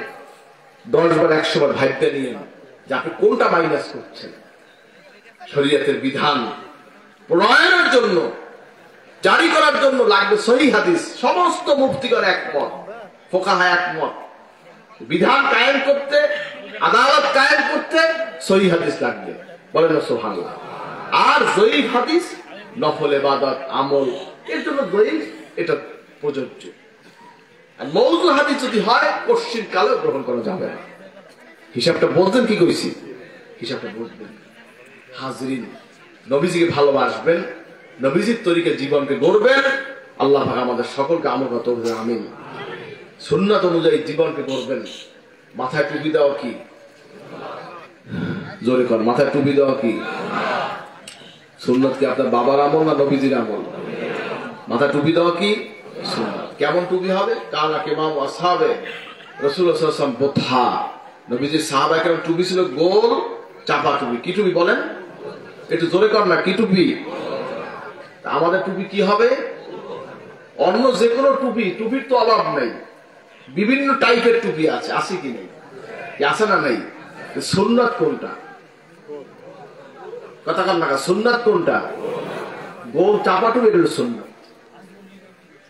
10 বার 100 বার ভাবতে নিয়ে যে আপনি কোনটা মাইনাস করছেন। শরীয়তের বিধান প্রণয়নের জন্য, জারি করার জন্য লাগবে সহিহ হাদিস, সমস্ত মুফতিগণ একমত, ফুকাহা একমত। বিধান কায়েম করতে, আদালত কায়েম করতে সহিহ হাদিস লাগবে, বলেন না সুবহানাল্লাহ। আর জয়ীফ হাদিস নফল ইবাদত আমল, এর জন্য জয়ীফ এটা প্রযোজ্য। আর মওযু হাদিস যদি হয় কোশ্চিন কালেও গ্রহণ করা যাবে না। হিসাবটা বলতেন কি কইছি, হিসাবটা বুঝবেন। হাজরিন, নবীজিকে ভালোবাসবেন, নবীজির তরিকায় জীবনকে গড়বেন। আল্লাহ পাক আমাদের সকলকে আমল করতে হবে, আমিন। সুন্নাত অনুযায়ী জীবনকে গড়বেন। মাথায় টুপি দেওয়া কি? জোরে কর, মাথায় টুপি দেওয়া কি সুন্নাত? কি আপনার বাবার আমল না নবীজির আমল? মাথায় টুপি দেওয়া কি সুন্নাত। কেমন টুপি হবে? কানা কিমাম আসহাবে রাসূলুল্লাহ সাল্লাল্লাহু আলাইহি ওয়াসাল্লাম বোথা, নবীজির সাহাবায়ে কেরাম টুপি ছিল গোল চাপা টুপি। কি টুপি বলেন? একটু জোরে কর না, কি টুপি? আমাদের টুপি কি হবে? অন্য যে কোনো টুপি, টুপির তো অভাব নেই, বিভিন্ন টাইপের টুপি আছে, আছে কি নেই? আছে না নাই? সুন্নাত কোনটা? কথা কর না, সুন্নাত কোনটা? গোল চাপা টুপি, এটা সুন্নাত।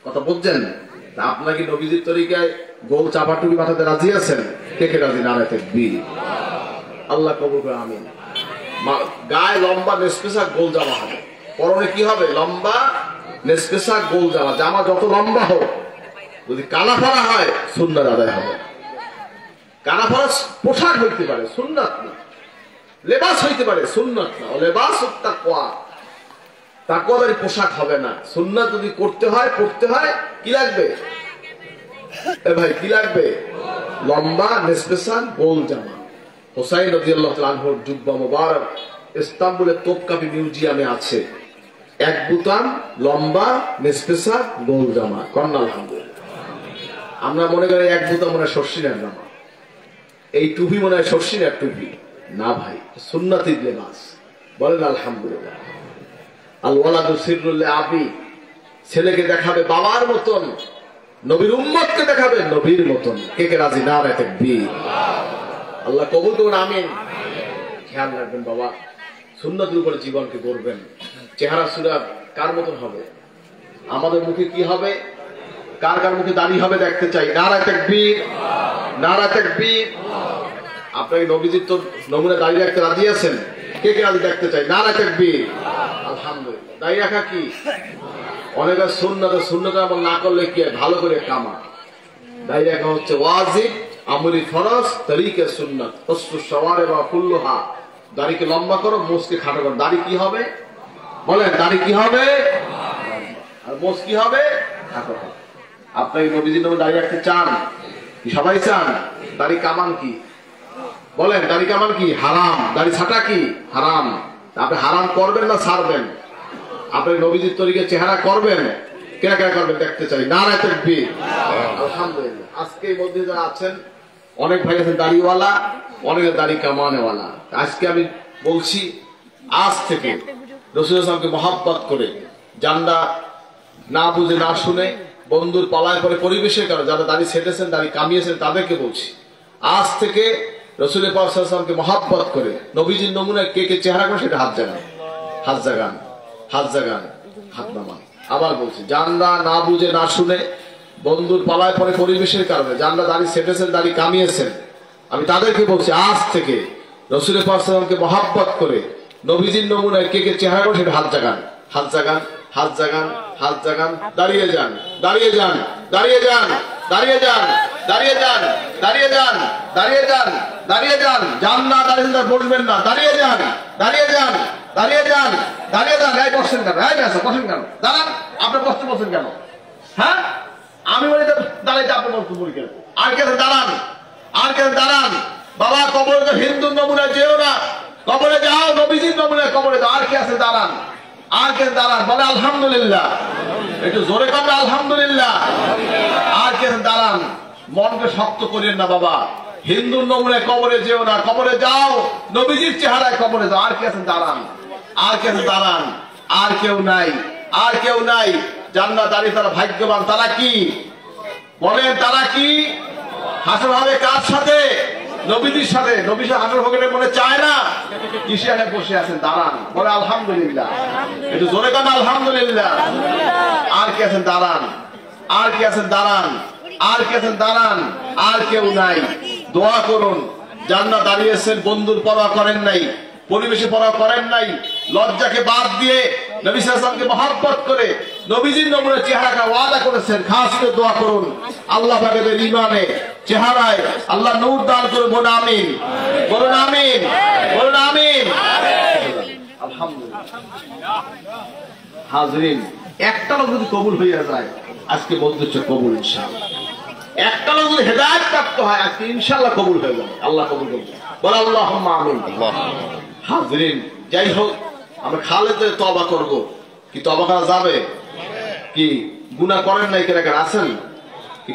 কথা বলছেন? আপনাকে নবীজির তরিকায় গোল চাপা টুপি মাথাতে রাজি আছেন? কে কে রাজি? নারায়ে তাকবীর। আল্লাহ কবুল করে, আমিন। গায়ে লম্বা নেসপেসা গোল জামা হবে, পরনে কি হবে? লম্বা নেসপেসা গোল জামা। জামা যত লম্বা হোক, যদি কানা ফাড়া হয় সুন্নাত আদায় হবে। কানা ফাড়া পোশাক হইতে পারে, সুন্নাত না। লেবাস হইতে পারে, সুন্নাত না। লেবাস তাকওয়া, তাকওয়াদারি পোশাক হবে না। সুন্নাত যদি করতে হয়, পড়তে হয়, কি লাগবে এ ভাই? কি লাগবে? লম্বা নেসপেসা গোল জামা। হুসাইন রাদিয়াল্লাহু তাআলা আনহুর জুব্বা মুবারক ইস্তাম্বুলের তোপকাপি মিউজিয়ামে আছে। এক বুতাম লম্বা নেসপেসা গোল জামা। কন্যা আলহামদুলিল্লাহ। আমরা মনে করি এক বুতাম মনে হয় শর্ষিনার জামা, এই টুপি মনে হয় শর্ষিনার টুপি। না ভাই, সুন্নাতি লেবাস। বলেন আলহামদুলিল্লাহ। আল ওয়ালাদু সিররুল আবি, ছেলেকে দেখাবে বাবার মতন, নবীর উম্মতকে দেখাবে নবীর মতন। কে কে রাজি? নারায়ে তাকবীর। আল্লাহ কবুল করুন, আমিন। খেয়াল রাখবেন বাবা, সুন্নতের উপরে জীবনকে গড়বেন। চেহারা সুরাত কার মতন হবে? আমাদের মুখে কি হবে? কার কার মুখে দাড়ি হবে দেখতে চাই। নারায়ে তাকবীর, নারায়ে তাকবীর। আপনাকে নবীজির তো নমুনা দাড়ি রাখতে রাজি আছেন? কে কে রাজি দেখতে চাই? নারায়ে তাকবীর। আলহামদুলিল্লাহ। দাড়ি রাখা কি অনেকের সুন্নাত, সুন্নাত আমল না করলে কি ভালো করে কামা। দাড়ি রাখা হচ্ছে ওয়াজিব, আমরি ফরজ, তরিকে সুন্নাত। হস্সু শাওয়ারে বা কুল্লুহা, দাড়িকে লম্বা করো, মোছকে খাটো করো। দাড়ি কি হবে? বলেন, দাড়ি কি হবে? আর মোছ কি হবে? খাটো হবে। আপনাকে নবীজির নামে দাড়ি রাখতে চান? সবাই চান। দাড়ি কামান কি? বলেন, দাড়ি কামান কি? হারাম। দাড়ি ছাটা কি? হারাম। আপনি হারাম করবেন না ছাড়বেন? আপনি নবীজির তরিকে চেহারা করবেন? কেনা কেনা করবেন দেখতে চাই। নারায়ে তাকবীর। আলহামদুলিল্লাহ। আজকে এই মধ্যে যারা আছেন, অনেক ভাই আছেন দাড়িওয়ালা, অনেকের দাড়ি কামানেওয়ালা। আজকে আমি বলছি, আজ থেকে রাসূলুল্লাহ সাল্লাল্লাহু আলাইহি ওয়াসাল্লামকে মহব্বত করে, জানরা না বুঝে না শুনে বন্ধুর পালায় পরে পরিবেশের কারণে যারা দাড়ি ছেটেছেন, দাড়ি কামিয়েছেন, তাদেরকে বলছি, আজ থেকে রাসূলুল্লাহ সাল্লাল্লাহু আলাইহি ওয়াসাল্লামকে মহব্বত করে নবীজির নমুনায় কে কে চেহারা করে সেটা হাত জাগান, হাত জাগান, হাত জাগান, হাত নামান। আবার বলছি, জানরা না বুঝে না শুনে বন্ধুর পালায় পরে পরিবেশের কারণে যারা দাড়ি ছেটেছেন, দাড়ি কামিয়েছেন, আমি তাদেরকে বলছি, আজ থেকে রাসূলুল্লাহ সাল্লাল্লাহু আলাইহি ওয়াসাল্লামকে মহব্বত করে নবীজির নমুনায় কে কে চেহারা করে সেটা হাত জাগান, হাত জাগান, হাত জাগান, হাত জাগান। দাঁড়িয়ে যান, দাঁড়িয়ে যান, দাঁড়িয়ে যান, দাঁড়িয়ে যান, দাঁড়িয়ে যান, দাঁড়িয়ে যান, দাঁড়িয়ে যান, দাঁড়িয়ে যান। যান না, দাঁড়িয়ে যান, বসবেন না, দাঁড়িয়ে যান, দাঁড়িয়ে যান, দাঁড়িয়ে যান, দাঁড়িয়ে যান। এই বসছেন কেন? এই বসেন কেন? দাঁড়ান। আপনার বসতে বলছেন কেন? হ্যাঁ, আমি বলি দাঁড়াইতে, আপনি বলতে বলি কেন? আর কে দাঁড়ান, আর কে দাঁড়ান। বাবা, কবরে তো হিন্দুর নমুনা যেও না, কবরে যাও নবীজির নমুনায় কবরে যাও। আর কে আছে? দাঁড়ান, আর কে দাঁড়ান। বলে আলহামদুলিল্লাহ, একটু জোরে করবে আলহামদুলিল্লাহ। আর কে দাঁড়ান। মনকে শক্ত করেন না বাবা, হিন্দুর নমুনায় কবরে যেও না, কবরে যাও নবীজির চেহারায় কবরে যাও। আর কে আছেন? দাঁড়ান, আর কে আছে? দাঁড়ান। আর কেউ নাই, আর কেউ নাই। জান্নাত দাঁড়িয়ে তারা ভাগ্যবান। তারা কি বলেন? তারা কি হাসর হবে? কার সাথে? নবীজির সাথে। নবীর সাথে হাসর হবে মনে চায় না? কিসে বসে আছেন? দাঁড়ান। বলে আলহামদুলিল্লাহ, একটু জোরে কান আলহামদুলিল্লাহ। আর কে আছেন? দাঁড়ান। আর কে আছেন? দাঁড়ান। আর কে আছেন? দাঁড়ান। আর কেউ নাই। দোয়া করুন। জান্নাত দাঁড়িয়েছেন, বন্ধুর পরোয়া করেন নাই, পরিবেশে পরোয়া করেন নাই, লজ্জাকে বাদ দিয়ে নবী সাল্লাল্লাহু আলাইহি ওয়াসাল্লামকে মহব্বত করে নবীজির নমুনা চেহারাকে ওয়াদা করেছেন। খাস করে দোয়া করুন, আল্লাহ পাকের ঈমানে চেহারায় আল্লাহ নূর দান করে। বলুন আমিন, বলুন আমিন, বলুন আমিন। আলহামদুলিল্লাহ। হাজরিন, একটা লোক যদি কবুল হয়ে যায় আজকে বলতেছে কবুল ইনশাআল্লাহ। একটা লোক যদি হেদায়েত প্রাপ্ত হয় আজকে ইনশাআল্লাহ কবুল হয়ে যাবে। আল্লাহ কবুল করবে। বল আল্লাহুম্মা আমিন। হাজরিন, যাই হোক, আমরা খালেদের তওবা করব। কি তওবা করা যাবে? কি গুনাহ করেন নাই কেন আছেন?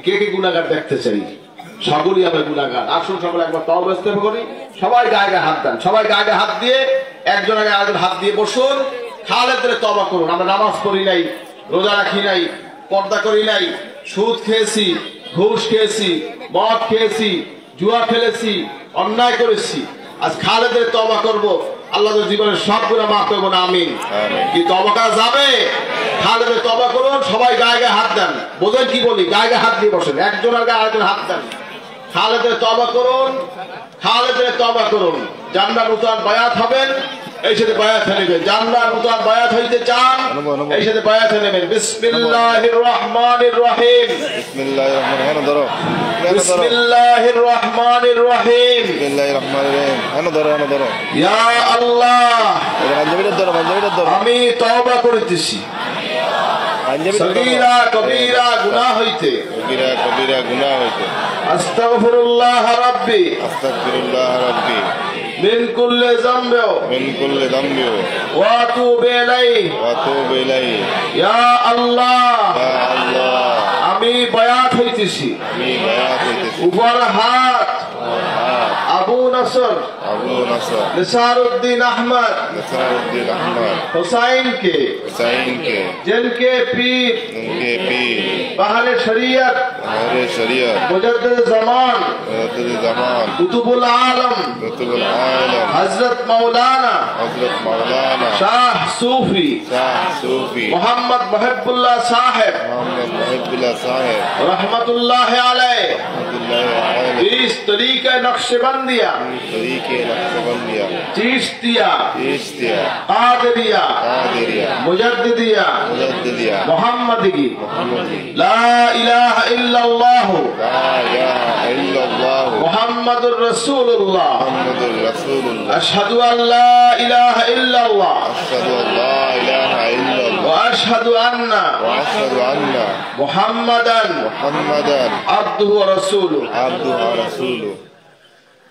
কে কে গুনাহগার দেখতে চাই? সকলেই আমরা গুনাহগার। আসুন সকলে একবার তওবা ইস্তেগফার করি। সবাই গায়ে গায়ে হাত দেন, সবাই গায়ে গায়ে হাত দিয়ে একজন আগে আরেকজন হাত দিয়ে বসুন। খালেদের তওবা করুন। আমরা নামাজ পড়ি নাই, রোজা রাখি নাই, পর্দা করি নাই, সুদ খেয়েছি, ঘুষ খেয়েছি, মদ খেয়েছি, জুয়া খেলেছি, অন্যায় করেছি। আজ খালেদের তওবা করব। আল্লাহ জীবনের সব গুনাহ মাফ করবেন, আমিন। কি তওবা করা যাবে? খালেদে তওবা করুন, সবাই গায়ে গায়ে হাত দেন। বোঝেন কি বলি? গায়ে গায়ে হাত দিয়ে বসেন, একজনের গায়ে আরেকজন হাত দেন। খালেদে তওবা করুন, খালেদে তওবা করুন। জান্নাত নূতন বায়াত হবেন, এই সাথে বায়াত নেবেন। জান্নাত নূতন বায়াত হইতে চান, এই সাথে বায়াত নেবেন। বিসমিল্লাহির রহমানির রহিম। বিসমিল্লাহির রহমানির রহিম। ধরো বিসমিল্লাহির রহমানির রহিম। বিসমিল্লাহির রহমানির রহিম। ধরো ইয়া আল্লাহ, ধরো আমি তওবা করিতেছি সগীরা কবীরা গুনাহ হইতে, কবিরা গুনাহ হইতে। আস্তাগফিরুল্লাহ রাব্বি মিন কুল্লি যামবি ওয়া আতুবু ইলাইহি। ইয়া আল্লাহ, আমি বায়াত হইতেছি। উপর হাত আবু নসর নিসারউদ্দিন আহমদ হুসাইনকে जिनके पीर बहारे शरीयत मुजद्दिद ज़मान कुतुबुल आलम हजरत मौलाना शाह सूफी मोहम्मद मुहिब्बुल्लाह साहिब रहमतुल्लाह अलैह इस तरीके नक्शबंदिया चिश्तिया कादरिया मुजद्दिदिया मुहम्मदी ला इलाहा इल्लल्लाह मुहम्मदुर रसूलुल्लाह अशहदु अन ला इलाहा इल्लल्लाह व अशहदु अन्ना मुहम्मदन अब्दुहु व रसूलुहु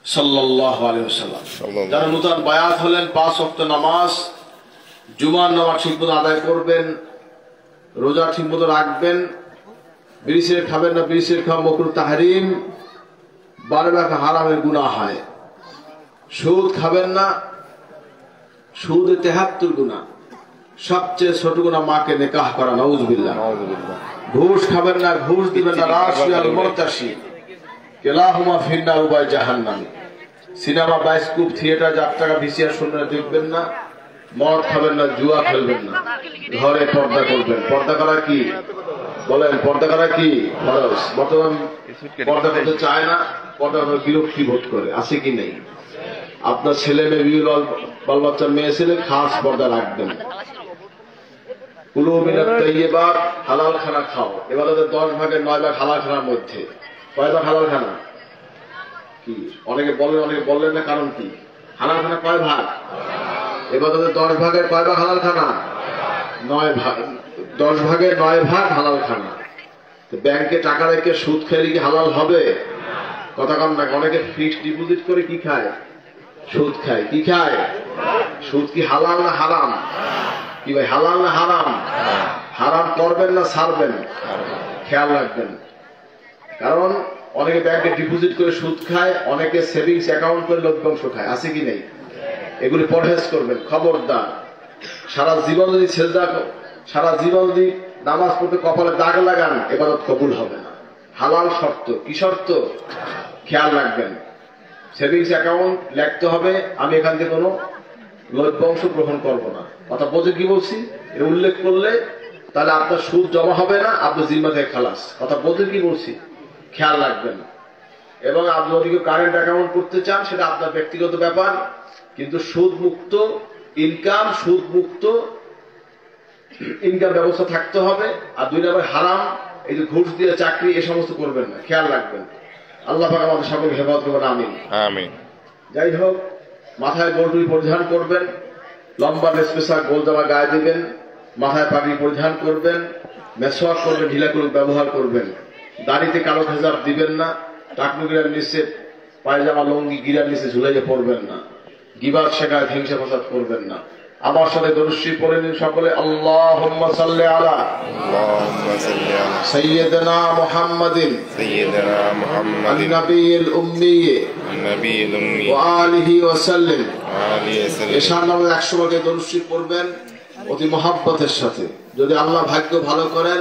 সাল্লাল্লাহু আলাইহি ওয়াসাল্লাম। যারা নতুন বায়াত হলেন, 5 ওয়াক্ত নামাজ, জুমার নামাজ ঠিকমতো আদায় করবেন, রোজা ঠিকমতো রাখবেন, বিড়ি সিগারেট খাবেন না, বিড়ি সিগারেট খাওয়া মাকরুহ তাহরিম, বারবার হারামের গুনাহ হয়। সুদ খাবেন না, সুদ 73 গুনাহ, সবচেয়ে ছোট গুনাহ মাকে নিকাহ করা, নাউযুবিল্লাহ। ঘুষ খাবেন না, ঘুষ দিবেন না, রাশিয়াল মুরতাশি কেলাহুমা ফিন্নার উবাই জাহান্নামী। সিনেমা, বায়োস্কোপ, থিয়েটার, যাত্রা, ভিসিআর শুনে দেখবেন না, মদ খাবেন না, জুয়া খেলবেন না, ঘরে পর্দা করবেন। পর্দা করা কি বলেন? পর্দা করা কি ফরজ? বর্তমান পর্দা করতে চায় না, পর্দা করে বিরক্তি বোধ করে, আছে কি নেই? আপনার ছেলে মেয়ে, বিভিন্ন বাল বাচ্চার মেয়ে ছেলে খাস পর্দা রাখবেন। কুলু মিনাত তাইয়্যিবাত, হালাল খানা খাও। এবার 10 ভাগের 9 ভাগ হালাল খানার মধ্যে। কয় ভাগ হালাল খানা? কি অনেকে বলেন, অনেকে বললেন না, কারণ কি? হালাল খানা কয় ভাগ? এবার 10 ভাগের কয় ভাগ হালাল খানা? 9 ভাগ। 10 ভাগের 9 ভাগ হালাল খানা। তো ব্যাংকে টাকা রেখে সুদ খেলে কি হালাল হবে? কথা কম না। অনেকে ফিক্সড ডিপোজিট করে কি খায়? সুদ খায়। কি খায়? সুদ কি হালাল না হারাম? কি ভাই, হালাল না হারাম? হারাম করবেন না ছাড়বেন? খেয়াল রাখবেন। কারণ অনেকে ব্যাংকে ডিপোজিট করে সুদ খায়, অনেকে সেভিংস অ্যাকাউন্ট করে লভ্যাংশ খায়, আছে কি নেই? এগুলি পরহেজ করবেন, খবরদার। সারা জীবন যদি সেজদা, সারা জীবন যদি নামাজ পড়তে কপালে দাগ লাগান, ইবাদত কবুল হবে না। হালাল শর্ত। কি শর্ত? খেয়াল রাখবেন। সেভিংস অ্যাকাউন্ট লিখতে হবে, আমি এখান থেকে কোনো লভ্যাংশ গ্রহণ করব না। কথা বোঝে কি বলছি? এটা উল্লেখ করলে তাহলে আপনার সুদ জমা হবে না, আপনার জিম্মা থেকে খালাস। কথা বোঝে কি বলছি? খেয়াল রাখবেন। এবং আপনি যদি কারেন্ট অ্যাকাউন্ট করতে চান, সেটা আপনার ব্যক্তিগত ব্যাপার, কিন্তু সুদ মুক্ত ইনকাম, সুদ মুক্ত ইনকাম ব্যবস্থা থাকতে হবে। আর 2 নম্বর হারাম, এই যে ঘুষ দিয়ে চাকরি, এ সমস্ত করবেন না। খেয়াল রাখবেন। আল্লাহ পাক আমাদের সকলকে হেফাজত করবেন, আমিন আমিন। যাই হোক, মাথায় গোলটুই পরিধান করবেন, লম্বা নেসপেশা গোল জামা গায়ে দিবেন, মাথায় পাগড়ি পরিধান করবেন, মেসওয়াক করবেন, ঢিলা করে ব্যবহার করবেন। দাড়িতে কালো খেজাব দিবেন না, টাকনু গিরার নিচে পায়জামা লুঙ্গি গিরার নিচে ঝুলাইয়ে পড়বেন না, গিবাত শেখায় হিংসা ফাসাদ করবেন না। আমার সাথে দরুদ শরীফ পড়ে নিন সকলে। আল্লাহুম্মা সাল্লি আলা সাইয়্যিদিনা মুহাম্মাদিন আন-নাবিয়্যিল উম্মি ওয়া আলিহি ওয়া সাল্লাম। এশার নামে 100 বার দরুদ শরীফ পড়বেন অতি মহব্বতের সাথে। যদি আল্লাহ ভাগ্য ভালো করেন,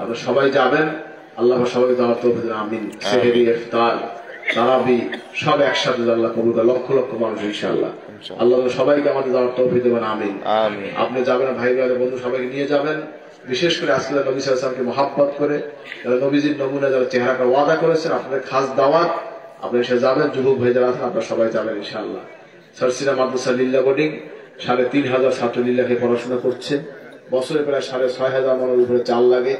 আপনারা সবাই যাবেন, আল্লাহ সবাইকে দেওয়ার তৌফিক দেন, আমিন। সেহরি, ইফতার, তারাবি সব একসাথে আল্লাহ কবুল করে, লক্ষ লক্ষ মানুষ ইনশাআল্লাহ। আল্লাহ সবাইকে আমাদের দেওয়ার তৌফিক দেবেন, আমিন। আপনি যাবেন, ভাই ভাই বন্ধু সবাইকে নিয়ে যাবেন। বিশেষ করে আজকে নবী সাল্লাল্লাহু আলাইহি ওয়াসাল্লামকে মহব্বত করে, যারা নবীজির নমুনা, যারা চেহারাটা ওয়াদা করেছেন, আপনাদের খাস দাওয়াত, আপনি এসে যাবেন। যুবক ভাই যারা আছেন আপনারা সবাই যাবেন ইনশাআল্লাহ। সরসিনা মাদ্রাসা লিল্লা বোর্ডিং ৩,৫০০ ছাত্র লিল্লাকে পড়াশোনা করছে। বছরে প্রায় ৬,৫০০ মানের উপরে চাল লাগে।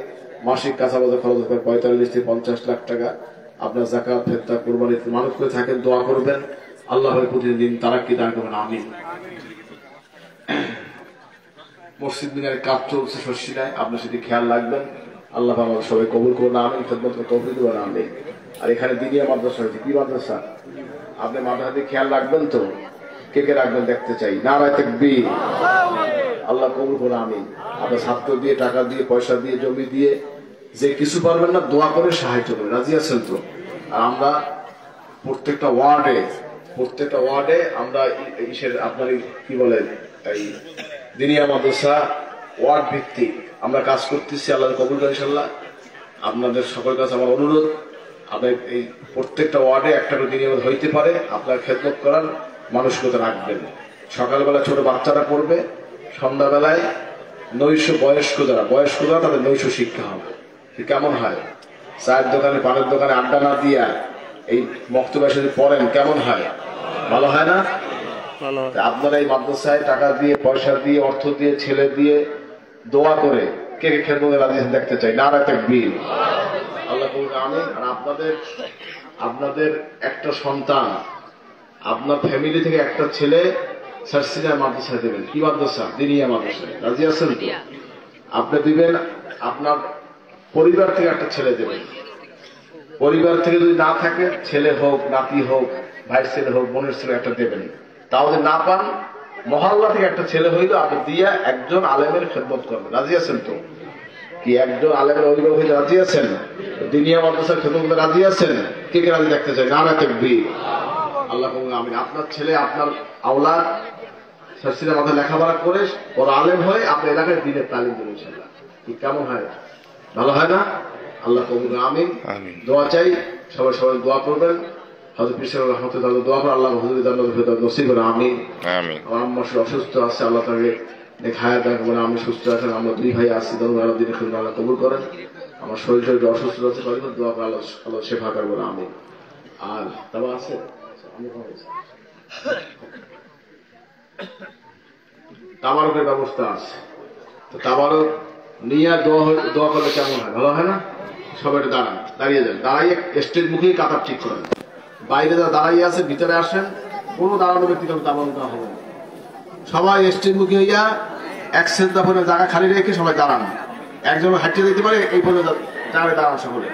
মাসিক কাঁচা বাজার খরচ হবে ৪৫ থেকে ৫০ লাখ টাকা। আপনার যাকাত, ফেতরা, কুরবানি মানত করে থাকেন, দোয়া করবেন, আল্লাহ প্রতিদিন তারাক্কি দান করবেন, আমিন। মসজিদ মিনারের কাজ চলছে শর্ষিনায়, আপনার সেটি খেয়াল রাখবেন, আল্লাহ আমাদের সবাই কবুল করবেন, আমিন। খেদমত তৌফিক দেবেন, আমিন। আর এখানে দিনিয়া মাদ্রাসা হয়েছে, কি মাদ্রাসা? আপনি মাদ্রাসাতে খেয়াল রাখবেন তো, কে কে রাখবেন দেখতে চাই। নারায়ে তাকবীর, আল্লাহ কবুল করুন, আমিন। আপনার ছাত্র দিয়ে, টাকা দিয়ে, পয়সা দিয়ে, জমি দিয়ে, যে কিছু পারবেন না দোয়া করে সাহায্য করবেন, রাজি আছেন তো? আর আমরা প্রত্যেকটা ওয়ার্ডে আমরা আপনার কি বলেন, এই দিনিয়া মাদ্রাসা ওয়ার্ড ভিত্তিক আমরা কাজ করতেছি, আল্লাহ কবুল করেন ইনশাআল্লাহ। আপনাদের সকলের কাছে আমার অনুরোধ, আপনার এই প্রত্যেকটা ওয়ার্ডে একটা করে দিনিয়া মাদ্রাসা হইতে পারে, আপনার খেদমত করার মানসিকতা রাখবেন। সকালবেলা ছোট বাচ্চারা পড়বে, সন্ধ্যাবেলায় বয়স্ক যারা তাদের নৈশ শিক্ষা হবে। কেমন হয়? চায়ের দোকানে, পানের দোকানে আড্ডা না দিয়া এই বক্তব্য যদি পড়েন কেমন হয়? ভালো হয় না? আপনারা এই মাদ্রাসায় টাকা দিয়ে, পয়সা দিয়ে, অর্থ দিয়ে, ছেলে দিয়ে দোয়া করে কে কে খেদমতে রাজি আছেন দেখতে চাই। নারায়ে তাকবীর, আল্লাহ কবুল, আমিন। আর আপনাদের একটা সন্তান, আপনার ফ্যামিলি থেকে একটা ছেলে সারসিনা মাদ্রাসায় দেবেন। কি মাদ্রাসা? দিনিয়া মাদ্রাসায়, রাজি আছেন তো? আপনি দিবেন, আপনার পরিবার থেকে একটা ছেলে দেবেন। পরিবার থেকে যদি না থাকে, ছেলে হোক, নাতি হোক, ভাই ছেলে হোক, বোনের ছেলে একটা দেবেন। তাও যদি না পান, মহল্লা থেকে একটা ছেলে হইলো আপনি দিয়া একজন আলেমের খেদমত করবেন, রাজি আছেন তো? কি একজন আলেমের অভিভাবক হইতে রাজি আছেন? দিনিয়া মাদ্রাসার খেদমতে রাজি আছেন? কে কে রাজি দেখতে চাই? নারায়ে তাকবীর, আল্লাহ কবুল, আমিন। আপনার ছেলে, আপনার আওলাদ সারসিনা মাথায় লেখাপড়া করে বড় আলেম হয়ে আপনার এলাকায় দিনের তালিম দেবেন ইনশাআল্লাহ। কি কেমন হয়? ভালো হয় না? আল্লাহ কবুল, আমিন। দোয়া চাই, সবাই দোয়া করবেন। হযরত পীর সাহেব রাহমাতুল্লাহ দোয়া করে আল্লাহ হুজুরের জান্নাত নসিব করেন, আমিন। আমার আম্মা অসুস্থ আছে, আল্লাহ তাকে হায়াত দান করেন। আমি সুস্থ আছেন, আমরা দুই ভাই আছি, আল্লাহ দিনের খেদমত আল্লাহ কবুল করেন। আমার শরীর অসুস্থ আছে, দোয়া করে আল্লাহ শেফা করবেন, আমিন। আর তাবা আছে, তাবারকের ব্যবস্থা আছে, তো তাবারক নিয়ে দোয়া করলে কেমন হয়? ভালো হয় না? সবাই দাঁড়িয়ে যান, দাঁড়াইয়ে স্টেজ মুখেই কাতার ঠিক করেন। বাইরে যারা দাঁড়াইয়ে আছে ভিতরে আসেন, কোনো দাঁড়ানো ব্যক্তি কারণ তাবারক দেওয়া হবে না। সবাই স্টেজ মুখে হইয়া এক সেজদা পরে জায়গা খালি রেখে সবাই দাঁড়ান। একজন হাঁটিয়ে দিতে পারে, এই পরে দাঁড়ান সকলে।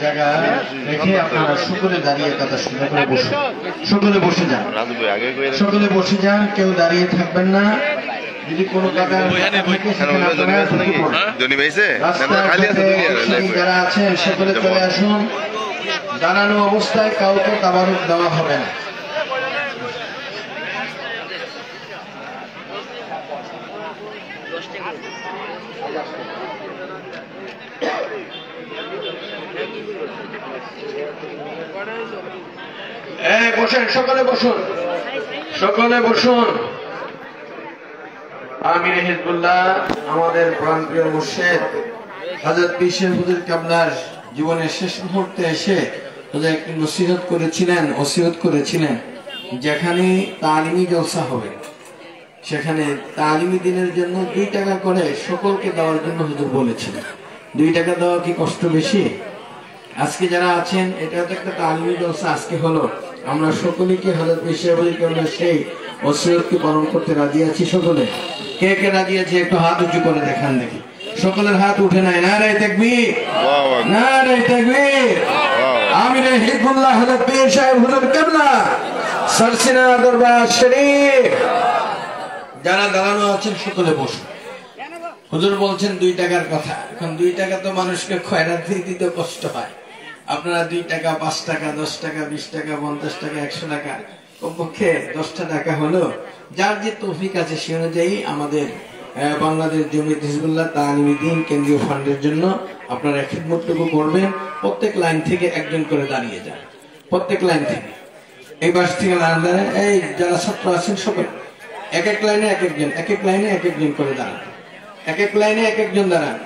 জায়গা রেখে আপনারা সকলে দাঁড়িয়ে কথা শুনে করে বসুন। সকলে বসে যান, সকলে বসে যান, কেউ দাঁড়িয়ে থাকবেন না। যদি কোনো যারা আছেন সকলে চলে আসুন। দাঁড়ানো অবস্থায় কাউকে তাবারুক দেওয়া হবে না। বসেন, সকলে বসুন, সকলে বসুন। আমির হিজবুল্লাহ আমাদের প্রাণপ্রিয় মুর্শিদ হযরত পীর সাহেব হুজুর কেবলার জীবনের শেষ মুহূর্তে এসে একটি নসিহত করেছিলেন, যেখানে তালিমি জলসা হবে সেখানে তালিমি দিনের জন্য 2 টাকা করে সকলকে দেওয়ার জন্য হুজুর বলেছিলেন। 2 টাকা দেওয়া কি কষ্ট বেশি? আজকে যারা আছেন, এটা তো একটা তালিমি জলসা আজকে হলো। আমরা সকলেকে হযরত পীর সাহেব হুজুর কেবলার সেই ওসিয়তকে পালন করতে রাজি আছি। সকলে কে কে রাজি আছে একটু হাত উঁচু করে দেখান দেখি। সকলের হাত উঠে নাই। নারায়ে তাকবীর, নারায়ে তাকবীর। আমিরে হিজবুল্লাহ হযরত পীর সাহেব হুজুর কিবলা সরসিনা দরবার শরীফ। যারা দাঁড়ানো আছেন সকলে বসুন। হুজুর বলছেন 2 টাকার কথা। এখন 2 টাকা তো মানুষকে খয়রাত দিতে কষ্ট হয়। আপনারা 2 টাকা, 5 টাকা, 10 টাকা, 20 টাকা, 50 টাকা, 100 টাকা, কমপক্ষে 10টা টাকা হলো যার যে তৌফিক আছে সে অনুযায়ী আমাদের বাংলাদেশ জমিয়ত হিজবুল্লাহ তালিমি দ্বীন কেন্দ্রীয় ফান্ডের জন্য আপনারা খিদমতটুকু করবেন। প্রত্যেক লাইন থেকে একজন করে দাঁড়িয়ে যান। প্রত্যেক লাইন থেকে এই পাশ থেকে দাঁড়ান। এই যারা ছাত্র আছেন সকল এক এক লাইনে এক একজন, এক এক লাইনে এক একজন করে দাঁড়ান। এক এক লাইনে এক একজন দাঁড়ান।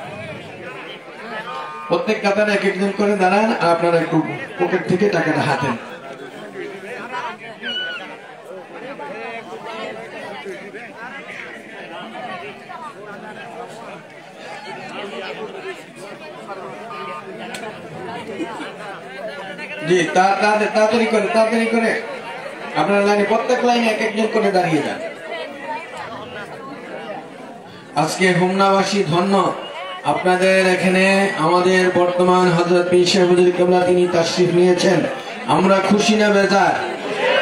প্রত্যেক কাতারে এক একজন করে দাঁড়ান। আর আপনারা একটু পকেট থেকে টাকাটা হাতেন। জি তাড়াতাড়ি করে আপনারা লাইনে, প্রত্যেক লাইনে এক একজন করে দাঁড়িয়ে যান। আজকে হোমনাবাসী ধন্য, আপনাদের এখানে আমাদের বর্তমান হযরত পীর সাহেব হুজুর কিবলা তিনি তাশরিফ নিয়েছেন। আমরা খুশি না বেজার?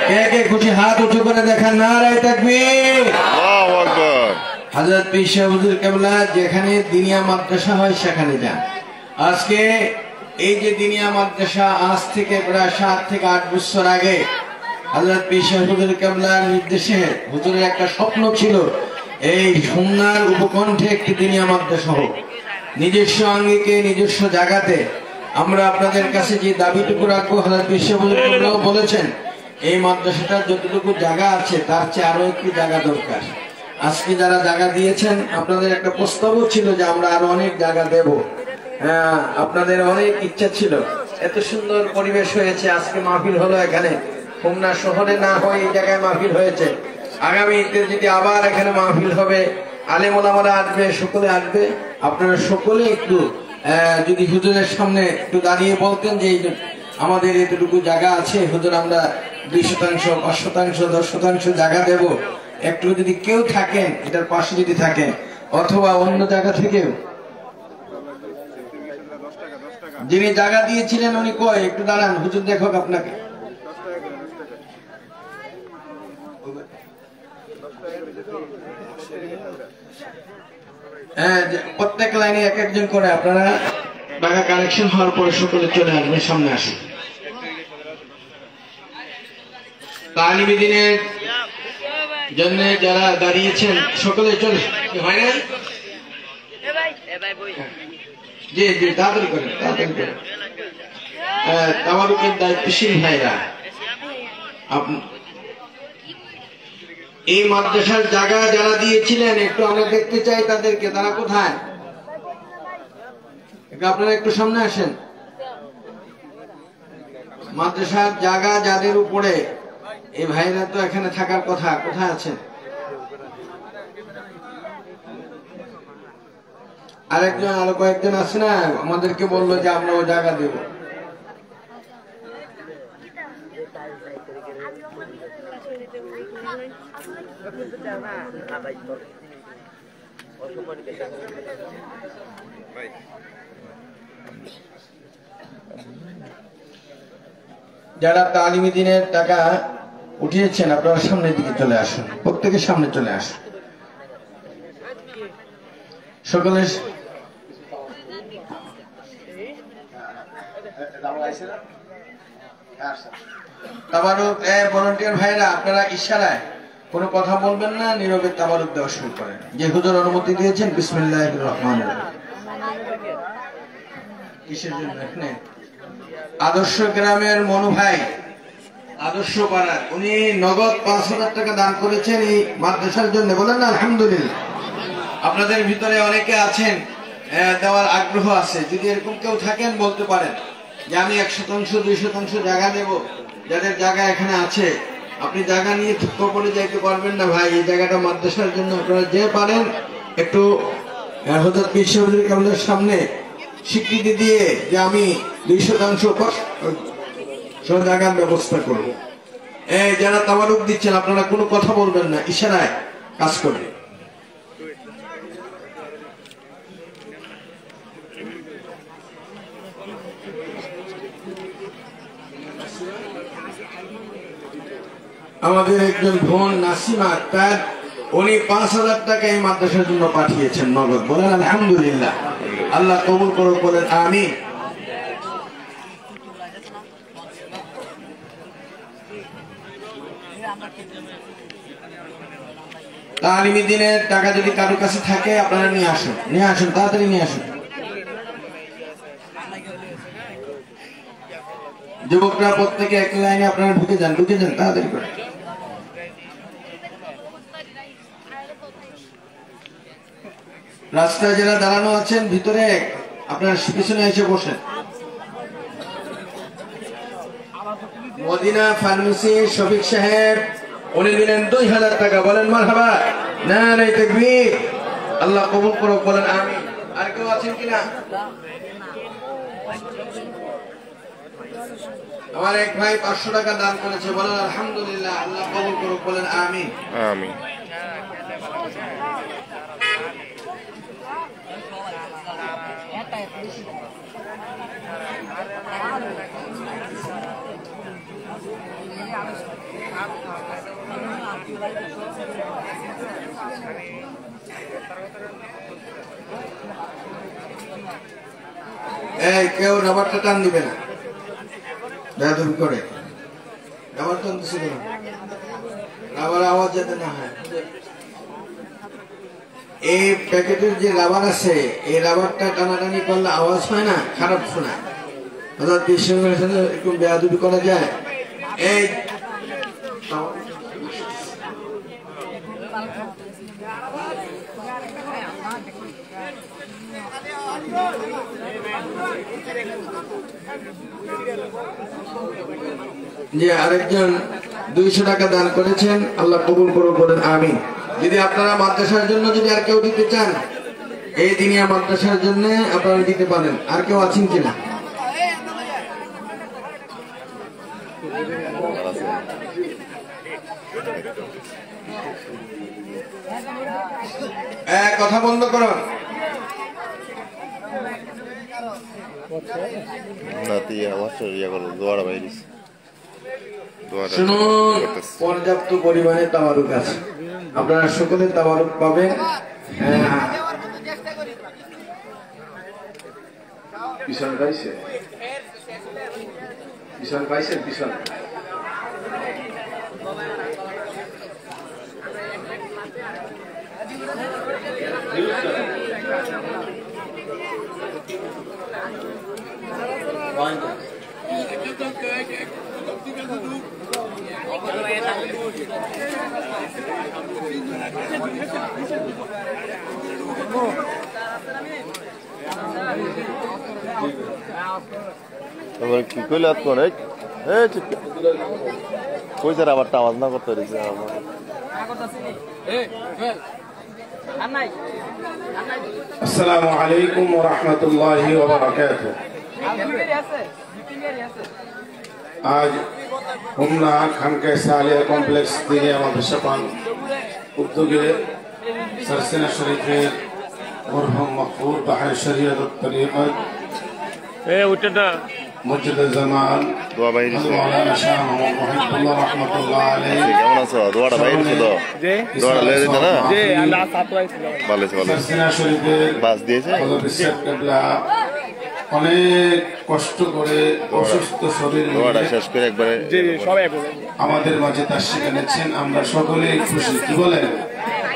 কে কে খুশি হাত উঁচু করে দেখান। নারায়ে তাকবীর। আল্লাহু আকবার। হযরত পীর সাহেব হুজুর কিবলা যেখানে দিনিয়া মাদ্রাসা হয় সেখানে যান। আজকে এই যে দিনিয়া মাদ্রাসা আজ থেকে প্রায় 7 থেকে 8 বছর আগে হযরত পীর সাহেব হুজুর কিবলার নির্দেশে হুজুরের একটা স্বপ্ন ছিল এই খুলনার উপকণ্ঠে একটি দিনিয়া মাদ্রাসা হোক, নিজস্ব আঙ্গিকে নিজস্ব জায়গাতে। আমরা আপনাদের কাছে যে দাবিটুকু রাখবো, হযরত পীর সাহেব হুজুর কিবলাও বলেছেন এই মাদ্রাসাটার যতটুকু জায়গা আছে তার চেয়ে আরো একটু জায়গা দরকার। আজকে যারা জায়গা দিয়েছেন আপনাদের একটা প্রস্তাবও ছিল যে আমরা আরো অনেক জায়গা দেব। আপনাদের অনেক ইচ্ছা ছিল। এত সুন্দর পরিবেশ হয়েছে, আজকে মাহফিল হলো এখানে, খুলনা শহরে না হয় এই জায়গায় মাহফিল হয়েছে। আগামীতে যদি আবার এখানে মাহফিল হবে, আলেম ওলামারা আসবে, সকলে আসবে। আপনারা সকলে একটু যদি হুজুরের সামনে একটু দাঁড়িয়ে বলতেন যে আমাদের এতটুকু জায়গা আছে হুজুর, আমরা 2%, 5%, 10% জায়গা দেব। একটু যদি কেউ থাকেন এটার পাশে যদি থাকেন, অথবা অন্য জায়গা থেকেও যিনি জায়গা দিয়েছিলেন উনি কয় একটু দাঁড়ান, হুজুর দেখক আপনাকে। প্রত্যেক লাইনে এক একজন করে আপনারা টাকা কালেকশন হওয়ার পরে সকলে চলে আসবেন, সামনে আসুন। তালিমি দ্বীনের জন্য যারা দাঁড়িয়েছেন সকলে চলে হয় না? জি জি তাড়াতাড়ি করেন। তামারুকের দায়িত্বশীল ভাইরা, এই মাদ্রাসার জায়গা যারা দিয়েছিলেন একটু আমরা দেখতে চাই তাদেরকে। তারা কোথায়? আপনারা একটু সামনে আসেন। মাদ্রাসার জায়গা যাদের উপরে, এই ভাইরা তো এখানে থাকার কথা, কোথায় আছেন? আরেকজন আরো কয়েকজন আছে না, আমাদেরকে বললো যে আমরা ওই জায়গা দেব। যারা তালিমি দ্বীনের টাকা উঠিয়েছেন আপনারা সামনের দিকে চলে আসুন, প্রত্যেকের সামনে চলে আসুন। সকলের তাবারুক ভলান্টিয়ার ভাইরা আপনারা ইশারায় কোনো কথা বলবেন না, নীরবে তাবারুক দেওয়া শুরু করেন। যে হুজুর অনুমতি দিয়েছেন বিসমিল্লাহির রহমানির রহিম। কিসের জন্য? এখানে আদর্শ গ্রামের মনু ভাই, আদর্শ পাড়া, উনি নগদ 5,000 টাকা দান করেছেন এই মাদ্রাসার জন্য। বলেন না আলহামদুলিল্লাহ। আপনাদের ভিতরে অনেকে আছেন দেওয়ার আগ্রহ আছে, যদি এরকম কেউ থাকেন বলতে পারেন যে আমি 1%, 2% জায়গা দেব। যাদের জায়গা এখানে আছে, আপনি জায়গা নিয়ে কবরে যাইতে পারবেন না ভাই, এই জায়গাটা মাদ্রাসার জন্য আপনারা যে পারেন একটু হযরত পীর সাহেব হুজুর কিবলার সামনে স্বীকৃতি দিয়ে যে আমি 2% জায়গার ব্যবস্থা করব। যারা তাবারুক দিচ্ছেন আপনারা কোনো কথা বলবেন না, ইশারায় কাজ করবেন। আমাদের একজন বোন নাসিমা আক্তার, উনি 5,000 টাকা এই মাদ্রাসার জন্য পাঠিয়েছেন নগদ। বলেন আলহামদুলিল্লাহ। আল্লাহ কবুল করুক, বলেন আমিন। তালিমি দিনের টাকা যদি কারোর কাছে থাকে আপনারা নিয়ে আসুন, তাড়াতাড়ি নিয়ে আসুন। যুবকরা প্রত্যেকে এক লাইনে আপনারা ঢুকে যান তাড়াতাড়ি করে। রাস্তায় যারা দাঁড়ানো আছেন ভিতরে আপনার পিছনে এসে বসেন। মদিনা ফার্মেসি শফিক সাহেব উনি দিলেন 2,000 টাকা। বলেন মারহাবা, নারে তাকবীর। আল্লাহ কবুল করুক, বলেন আমিন। আর কেউ আছেন কিনা? আমার এক ভাই 500 টাকা দান করেছে। বলেন আলহামদুলিল্লাহ। আল্লাহ কবুল করুক, বলেন আমিন। আমিন। এই কেউ রাবারটা টান দিবে না, বেয়াদবি করে। রাবার টান দিছিল না, রাবার আওয়াজ যাতে না হয়। এই প্যাকেটের যে রাবার আছে, এই রাবারটা টানাটানি করলে আওয়াজ হয় না, খারাপ শোনায়। হযরত বিশ্বনবীর সাথে একটু বেয়াদবি করা যায়। এই যে আরেকজন 200 টাকা দান করেছেন, আল্লাহ কবুল করুক, বলেন আমিন। যদি আপনারা মাদ্রাসার জন্য যদি আর কেউ দিতে চান, এই দিনিয়া মাদ্রাসার জন্য আপনারা দিতে পারেন। আর কেউ আছেন কিনা? কথা বন্ধ করো। শুনুন, পর্যাপ্ত পরিমাণে তাওয়ারুক আছে, আপনারা সকলে তাওয়ারুক পাবেন। পিছন পাইছে, পিছন কি কইলে কই স্যার আবার আওয়াজ না করতে রয়েছে। আসসালামু আলাইকুম ওয়া রাহমাতুল্লাহি ওয়া বারাকাতুহু। আজ হোমনা খানকা সালিয়া কমপ্লেক্স থেকে আমাদের সপান উদ্যোগে সরসিনা শরীফের মরহুম মকবুল বাহার শরীয়ত তরিকত মসজিদ জামান মাওলানা শাহ মোহাম্মদ মুহিবুল্লাহ রাহমাতুল্লাহ আলাইহি। কেমন আছো? দোয়াটা বাইরে ছিল, দোয়াটা লয়ে দিতে না? জি, আল্লাহ সাথে ছিল। ভালো আছে, ভালো। সরসিনা শরীফের বাস দিয়েছে হযরত কিবলা অনেক কষ্ট করে অসুস্থ শরীর দোয়াটা শেষ করে একবারে আমাদের মাঝে তার শিখেছেন। আমরা সকলেই খুশি। কি বলেন?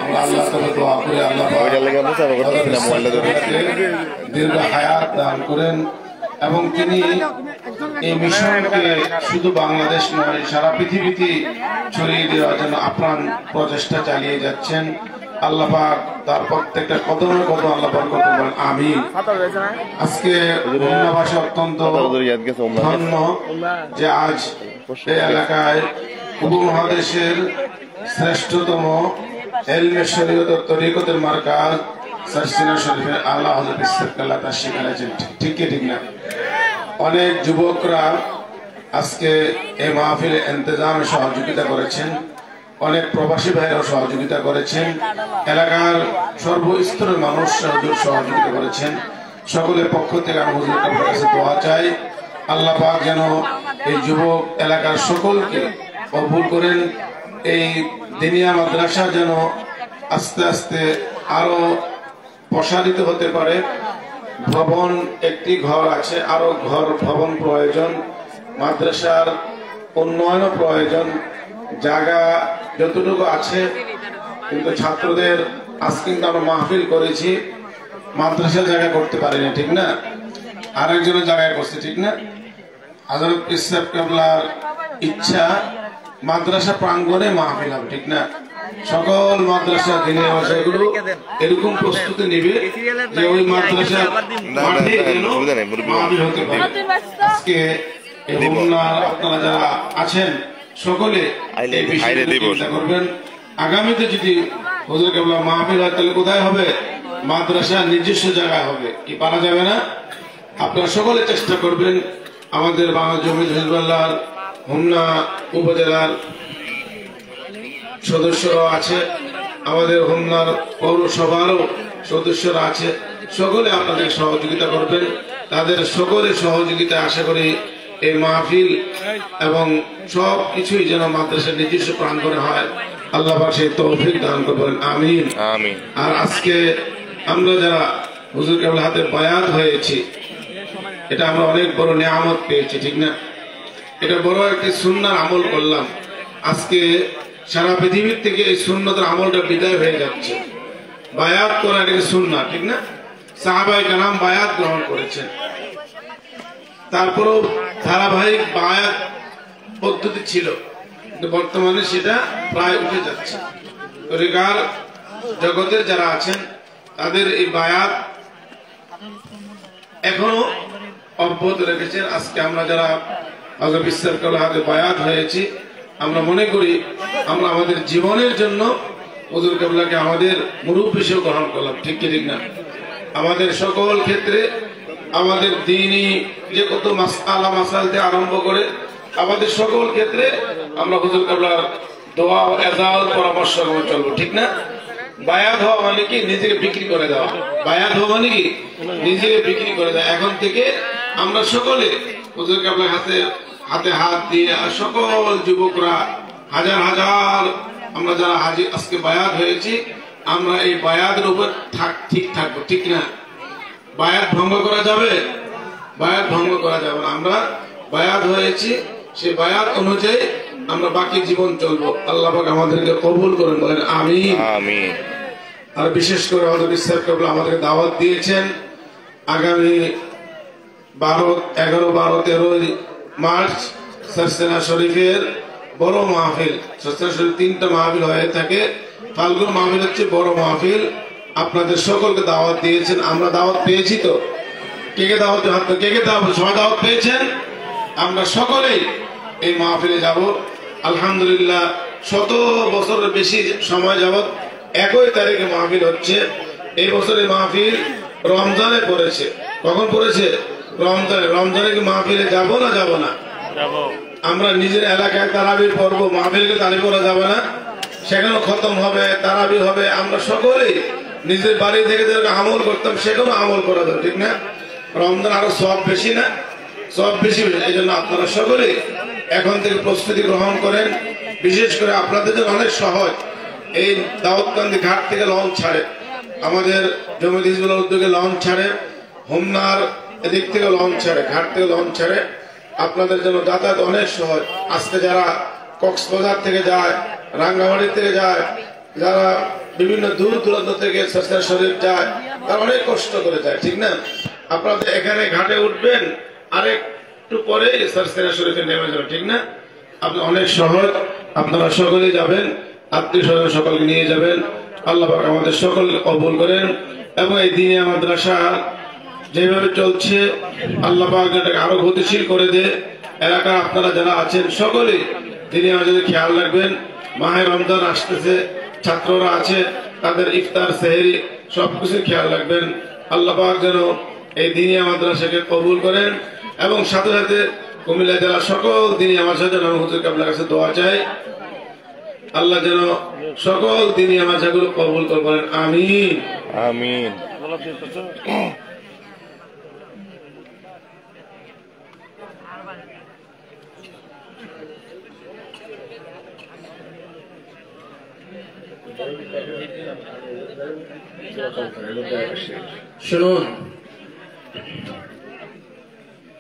আমরা আল্লাহ তাআলা দোয়া করে আল্লাহ দীর্ঘ হায়াত দান করেন এবং তিনি এই মিশনকে শুধু বাংলাদেশ নয় সারা পৃথিবীতে ছড়িয়ে দেওয়ার জন্য আপ্রাণ প্রচেষ্টা চালিয়ে যাচ্ছেন। আল্লাহ পাক তার প্রত্যেকটা কদমে কদম আল্লাহ পাক করতে পারেন, আমিন। আজকে ভাষা অত্যন্ত ধন্য যে আজ এই এলাকায় উপমহাদেশের শ্রেষ্ঠতম এলমে শরীয়ত তরিকতের মার্কাজ সরসিনা শরীফের আলা হযরত ইসলাম তার শিখালেছেন। ঠিক না? অনেক যুবকরা আজকে এই মাহফিলে ইন্তজামে সহযোগিতা করেছেন, অনেক প্রবাসী ভাইরাও সহযোগিতা করেছেন, এলাকার সর্বস্তরের মানুষ সহযোগিতা করেছেন। সকলের পক্ষ থেকে আমি হুজুরের কাছে দোয়া চাই, আল্লাহ পাক যেন এই যুবক এলাকার সকলকে কবুল করেন। এই দিনিয়া মাদ্রাসা যেন আস্তে আস্তে আরো প্রসারিত হতে পারে। ভবন একটি ঘর আছে, আরো ঘর ভবন প্রয়োজন, মাদ্রাসার উন্নয়ন প্রয়োজন। জায়গা যতটুকু আছে, কিন্তু ছাত্রদের আজ কিন্তু আমরা মাহফিল করেছি, মাদ্রাসার জায়গা করতে পারিনি, ঠিক না? আরেকজনের জায়গায় করছে, ঠিক না? হযরত পীর সাহেব কেবলার ইচ্ছা মাদ্রাসা প্রাঙ্গণে মাহফিল হবে, ঠিক না? সকল মাদ্রাসা দিনের ভাষাগুলো এরকম প্রস্তুতি নিবে যে ওই মাদ্রাসা মাঠে যেন মাহফিল হতে পারে। আজকে আপনারা যারা আছেন সকলে এই বিষয়ে চিন্তা করবেন। আগামীতে যদি হুজুর কেবলা মাহফিল হয় তাহলে কোথায় হবে? মাদ্রাসা নিজস্ব জায়গায় হবে, কি পারা যাবে না? আপনারা সকলে চেষ্টা করবেন। আমাদের বাংলা জমিয়ত হিজবুল্লাহর হোমনা উপজেলার সদস্যরা আছে, আমাদের হোমনার পৌরসভারও সদস্যরা আছে, সকলে আপনাদের সহযোগিতা করবেন। তাদের সকলের সহযোগিতা আশা করি এই মাহফিল এবং সব কিছুই যেন মাদ্রাসার নিজস্ব প্রাঙ্গণে হয়। আল্লাহ পাক সেই তৌফিক দান করবেন, আমিন আমিন। আর আজকে আমরা যারা হুজুর কেবলার হাতে বায়াত হয়েছি, এটা আমরা অনেক বড় নিয়ামত পেয়েছি, ঠিক না? এটা বড় একটি সুন্নাহর আমল করলাম। আজকে সারা পৃথিবীর থেকে এই সুন্নতের আমলটা বিদায় হয়ে যাচ্ছে। বায়াত করা এটা সুন্নাহ, ঠিক না? সাহাবায়ে কেরাম বায়াত গ্রহণ করেছেন, তারপরও ধারাবাহিক বায়াত পদ্ধতি ছিল, কিন্তু বর্তমানে সেটা প্রায় উঠে যাচ্ছে। তরিকার জগতের যারা আছেন তাদের এই বায়াত এখনো অব্যাহত রেখেছেন। আজকে আমরা যারা হযরত বিশ্বাস কেবলার হাতে বায়াত হয়েছি, আমরা মনে করি আমরা আমাদের জীবনের জন্য হুজুর কেবলাকে আমাদের মুরব্বি হিসেবে গ্রহণ করলাম, ঠিক কি ঠিক না? আমাদের সকল ক্ষেত্রে আমাদের দ্বীনি যে কত মাসআলা মাসাইল থেকে আরম্ভ করে আমাদের সকল ক্ষেত্রে আমরা হুজুর কেবলার দোয়া ও এজাল পরামর্শ করে চলবো, ঠিক না? বায়াত হওয়া মানে কি? নিজেকে বিক্রি করে দেওয়া। বায়াত হওয়া মানে কি? নিজেকে বিক্রি করে দেওয়া। এখন থেকে আমরা সকলে হুজুর কেবলার হাতে হাতে হাত দিয়ে সকল যুবকরা হাজার হাজার আমরা যারা হাজির আজকে বায়াত হয়েছি, আমরা এই বায়াতের উপর ঠিক থাকবো, ঠিক না? বায়াত ভঙ্গ করা যাবে? বায়াত ভঙ্গ করা যাবে না। আমরা বায়াত হয়েছি, সেই বায়াত অনুযায়ী আমরা বাকি জীবন চলবো। আল্লাহ পাক আমাদেরকে কবুল করেন, বলেন আমিন আমিন। আর বিশেষ করে হযরত বিশ্বাস কেবলা আমাদেরকে দাওয়াত দিয়েছেন আগামী 11, 12, 13 মার্চ সরসেনা শরীফের বড় মাহফিল। সরসেনা শরীফ 3টা মাহফিল হয়ে থাকে, ফাল্গুন মাহফিল হচ্ছে বড় মাহফিল। আপনাদের সকলকে দাওয়াত দিয়েছেন, আমরা দাওয়াত পেয়েছি তো? কে কে দাওয়াত? কে কে দাওয়াত? সবাই দাওয়াত পেয়েছেন? আমরা সকলেই এই মাহফিলে যাব। আলহামদুলিল্লাহ, 100 বছরের বেশি সময় যাবত একই তারিখে মাহফিল হচ্ছে। এই বছরের মাহফিল রমজানে পড়েছে। কখন পড়েছে? রমজানে। রমজানে কি মাহফিলে যাব না? যাব না? আমরা নিজের এলাকায় তারাবির পর্ব, মাহফিলকে তারিখ করা যাবে না? সেখানেও খতম হবে, তারাবি হবে। আমরা সকলেই নিজের বাড়ি থেকে যেরকম আমল করতাম সেখানেও আমল করা যাবে, ঠিক না? রমজান আরো সব বেশি না? সব বেশি। এই জন্য আপনারা সকলেই এখন থেকে প্রস্তুতি গ্রহণ করেন। বিশেষ করে আপনাদের জন্য অনেক সহজ, এই দাউদকান্দি ঘাট থেকে লঞ্চ ছাড়ে, আমাদের জমিয়ত হিজবুল্লাহর উদ্যোগে লঞ্চ ছাড়ে, হোমনার এদিক থেকে লঞ্চ ছাড়ে, ঘাট থেকে লঞ্চ ছাড়ে। আপনাদের জন্য যাতায়াত অনেক সহজ। আজকে যারা কক্সবাজার থেকে যায়, রাঙ্গামাটি থেকে যায়, যারা বিভিন্ন দূর দূরান্ত থেকে সরসেনা শরীফ যায়, তারা অনেক কষ্ট করে যায়, ঠিক না? আপনাদের এখানে ঘাটে উঠবেন, আরেকটু পরে সরসেনা শরীফে নেমে যাবেন, ঠিক না? আপনি অনেক সহজ। আপনারা সকলেই যাবেন, আত্মীয় স্বজন সকলকে নিয়ে যাবেন। আল্লাহ পাক আমাদের সকলকে কবুল করেন এবং এই দিনে মাদ্রাসা যেভাবে চলছে আল্লাহ পাক এটাকে আরো গতিশীল করে দে। এলাকার আপনারা যারা আছেন সকলেই দিনে আমাদের খেয়াল রাখবেন। মাহে রমজান আসতেছে, ছাত্ররা আছে, তাদের ইফতার সেহরি সবকিছু খেয়াল রাখবেন। আল্লাহ পাক যেন এই দিনিয়া মাদ্রাসাকে কবুল করেন এবং সাথে সাথে কুমিল্লা জেলার সকল দিনিয়া মাদ্রাসা আমি হুজুর কেবলার কাছে দোয়া চাই, আল্লাহ যেন সকল দিনিয়া মাদ্রাসাগুলো কবুল করবেন, আমিন আমিন। শুনুন,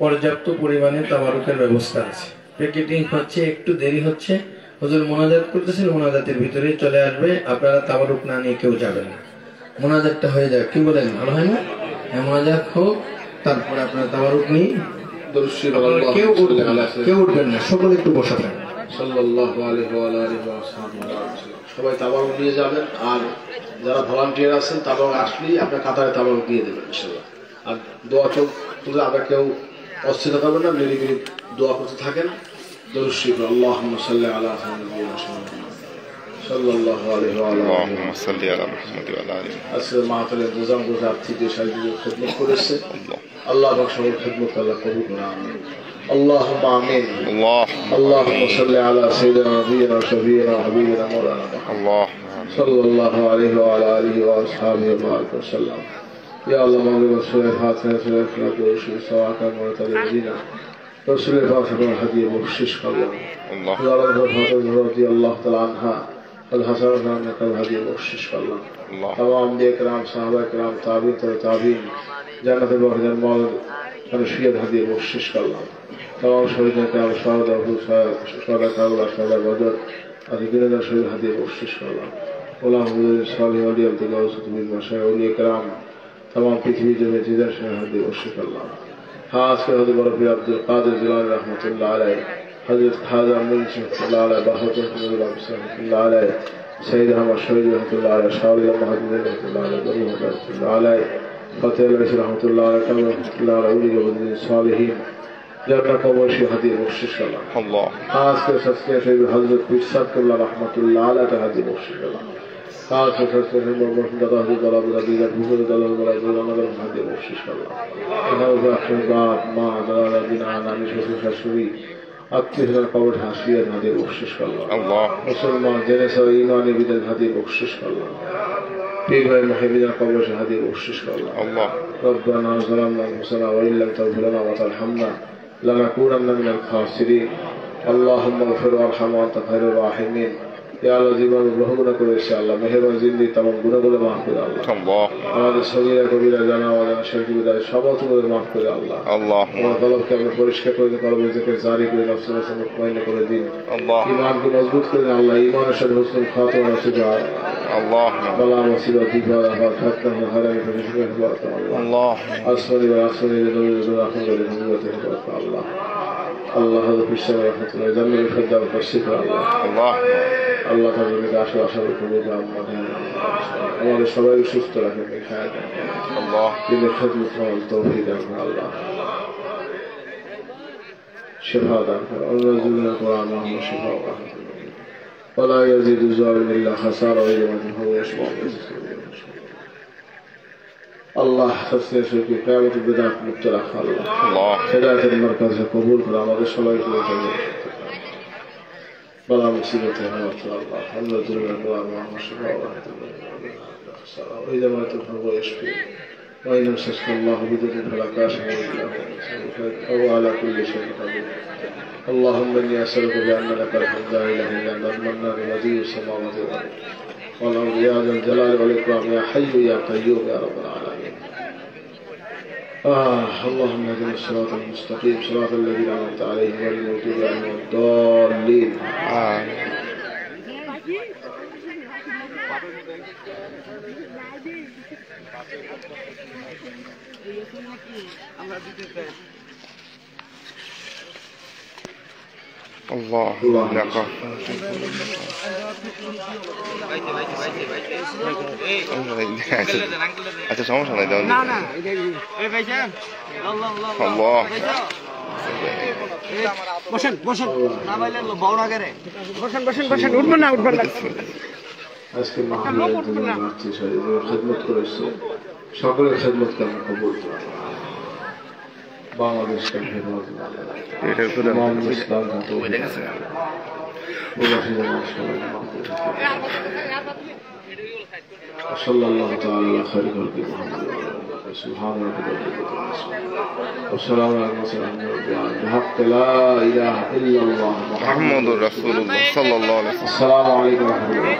পর্যাপ্ত পরিমাণে তাবারুকের ব্যবস্থা আছে। প্যাকেটিং হচ্ছে, একটু দেরি হচ্ছে। হুজুর মোনাজাত করতেছেন, মোনাজাতের ভিতরে চলে আসবে। আপনারা তাবারুক না নিয়ে কেউ যাবেন না, মোনাজাতটা হয়ে যাক। কি বলেন, ভালো হয় না? মোনাজাত হোক, তারপরে আপনারা তাবারুক নিয়ে কেউ উঠবেন না, সকলে একটু বসা থাকেন। সাল্লাল্লাহু আলাইহি ওয়া আলিহি ওয়াসাল্লাম। সবাই তাবারুক নিয়ে যাবেন, আর যারা ভলান্টিয়ার আছেন তাবারুক আসলেই আপনার কাতারে তাবারুক দিয়ে দেবেন ইনশাআল্লাহ। আর দোয়া চোখ তুলে আপনার কেউ অস্থির করবেন না, নিরিবিলি দোয়া করতে থাকেন। দরুদ শরীফ, আল্লাহুম্মা সাল্লি আলা সাইয়্যিদিনা মুহাম্মাদ সাল্লাল্লাহু আলাইহি ওয়া আলিহি اللهم صل على محمد وعلى آل محمد। আজকের মাহফিলে দুজন গুজরাট থেকে সাহায্য খিদমত করেছে, আল্লাহ পাক সবার খিদমত আল্লাহ কবুল করে। আমিন, আল্লাহুম্মা আমিন। আল্লাহুম্মা সাল্লি আলা সাইয়্যিদিনা নবিয়িনা ওয়া শাফিঈনা ওয়া হাবিবিনা মাওলানা মুহাম্মদ সাল্লাল্লাহু আলাইহি ওয়া আলা আলিহি ওয়া আসহাবিহি ওয়া বারাকা ওয়া সাল্লাম। ইয়া আল্লাহ, মাওলানা রাসূলের ফাতিহা সুরা ইখলাস ও শুরু সওয়াকা মুরতাদি মদিনা রাসূলের ফাতিহা হাদিয়া বখশিশ করলাম। ইয়া আল্লাহ, ফাতিহা রাদিয়াল্লাহু তাআলা আনহা الحسن كان هذه بخشش الله تمام دي کرام صحابہ کرام تابعین تابعین جنت البحر المال رشید هذه بخشش الله تمام شهید کرام شهداء كربلاء شهداء بدر هذه كلنا شهید هذه بخشش الله ولا حضور صالح اولیاء تجاوز من مشايخ اولیاء کرام تمام پرتھوی جگہ جدر شهید هذه بخشش الله خاص کر حضرت ربی عبد القادر جیلانی رحمۃ اللہ علیہ، حضرت خواجہ امین رحمۃ اللہ علیہ، بہادر رحمۃ اللہ علیہ، سید احمد شہید رحمۃ اللہ علیہ، شاہ ولی محمد رحمۃ اللہ علیہ، بروح رحمۃ اللہ علیہ، فتح علیہ رحمۃ اللہ علیہ، کم رحمۃ اللہ علیہ، اولیاء بدین صالحین جنہ قبر شہادی بخشش اللہ خاص کر سچے شہید حضرت پیر صاحب اللہ رحمۃ اللہ علیہ تہادی بخشش اللہ خاص کر سچے شہید محمد حضرت اللہ علیہ بزرگ اللہ علیہ تہادی بخشش اللہ انہاں احباب ما دلالہ بنا نامی شفیع ششوی আত্মীয় কবর হাসিয়ে হাদিয়ে বখশিশ করলাম মুসলমান জেনে সব ইমানি বিদের হাদিয়ে বখশিশ করলাম পীর ভাই মাহবিদের কবর হাদিয়ে বখশিশ করলাম রব্বানা যালামনা আনফুসানা ওয়া ইল্লাম তাগফির লানা ওয়া তারহামনা লানাকুনান্না মিনাল খাসিরিন আল্লাহুম্মা ইগফির ওয়ারহাম ওয়া আনতা খায়রুর রাহিমিন। ইয়া আল্লাহ, জীবন গ্রহণ করেছে আল্লাহ, মেহেরবান জিন্দেগি तमाम গুনাহগুলো মাফ করে আল্লাহ, আমাদের সগীরা কবিরা জানা ওয়াজানা শিরক বিদায় সব তোমাদের মাফ করে আল্লাহ। আমার কলবকে আপনি পরিষ্কার করে দিন, কলবের জিকির জারি করে নফস নফস মুতমাইন করে দিন, ঈমানকে মজবুত করে দিন আল্লাহ, ঈমানের সাথে হুসনুল খাতিমা নসিব আল্লাহ, বালা মুসিবত বিপদ আফাত ফাতনা হারামি ফিশকে বারাক আল্লাহ, আসরি ওয়া আসরি দরুদ রাখুন করে হিদায়াতে বারাক আল্লাহ। আল্লাহ হাযর ফিশকে রাহমাতুল্লাহ জামিল ফিরদাউ তশরিফ আল্লাহ আল্লাহ তাআলা আশা আশা করে আমাদের সবাই সুস্থ রাখেন, হায়াত আল্লাহ দিনের খিদমত করার তৌফিক দান আল্লাহ, শিফা দান আল্লাহ জুল্লাহ কোরআন মুহাম্মদ শিফা ওয়ালা ইয়াজিদু যালিম ইল্লা খাসারা ওয়া ইয়ামান হুয়া ইয়াশফা আল্লাহ তাসলিয়া শরীফ কিয়ামত বিদাত মুক্ত রাখ আল্লাহ, হিদায়াতের মারকাজে কবুল করে আমাদের সবাইকে بلا مصيبة يا الله الحمد لله اللهم شفاء وإذا ما تفهم ويشفي وإن يمسسك الله بضر فلا كاشف إلا هو وهو على كل شيء قدير. اللهم إني أسألك بأن لك الحمد لا إله إلا أنت المنان الذي السماوات والأرض يا ذا الجلال والإكرام يا حي يا قيوم يا رب العالمين. اللهم اهدنا الصراط المستقيم صراط الذين أنعمت عليهم غير المغضوب عليهم ولا الضالين. الله لقى আচ্ছা সমস্যা নাই দাও না না এই ভাইজান আল্লাহ আল্লাহ বসেন বসেন না বাইলে বড় করে বসেন বসেন বসেন উঠবেন না আজকে মাহফিলে মারছি শরীরের খিদমত করেছে, সকলের খিদমত কেমন কবুল করে বাংলাদেশকে হেফাজত এটা পুরো ইসলাম ধাতো হয়ে গেছে প্রবাসী সবাই সাল্লাল্লাহু তাআলা আলা খায়রি খালকি মুহাম্মদ সুবহান রাব্বিকা والسلام على المرسلين بحق لا اله الا الله محمد رسول الله صلى الله عليه وسلم. السلام عليكم ورحمة الله.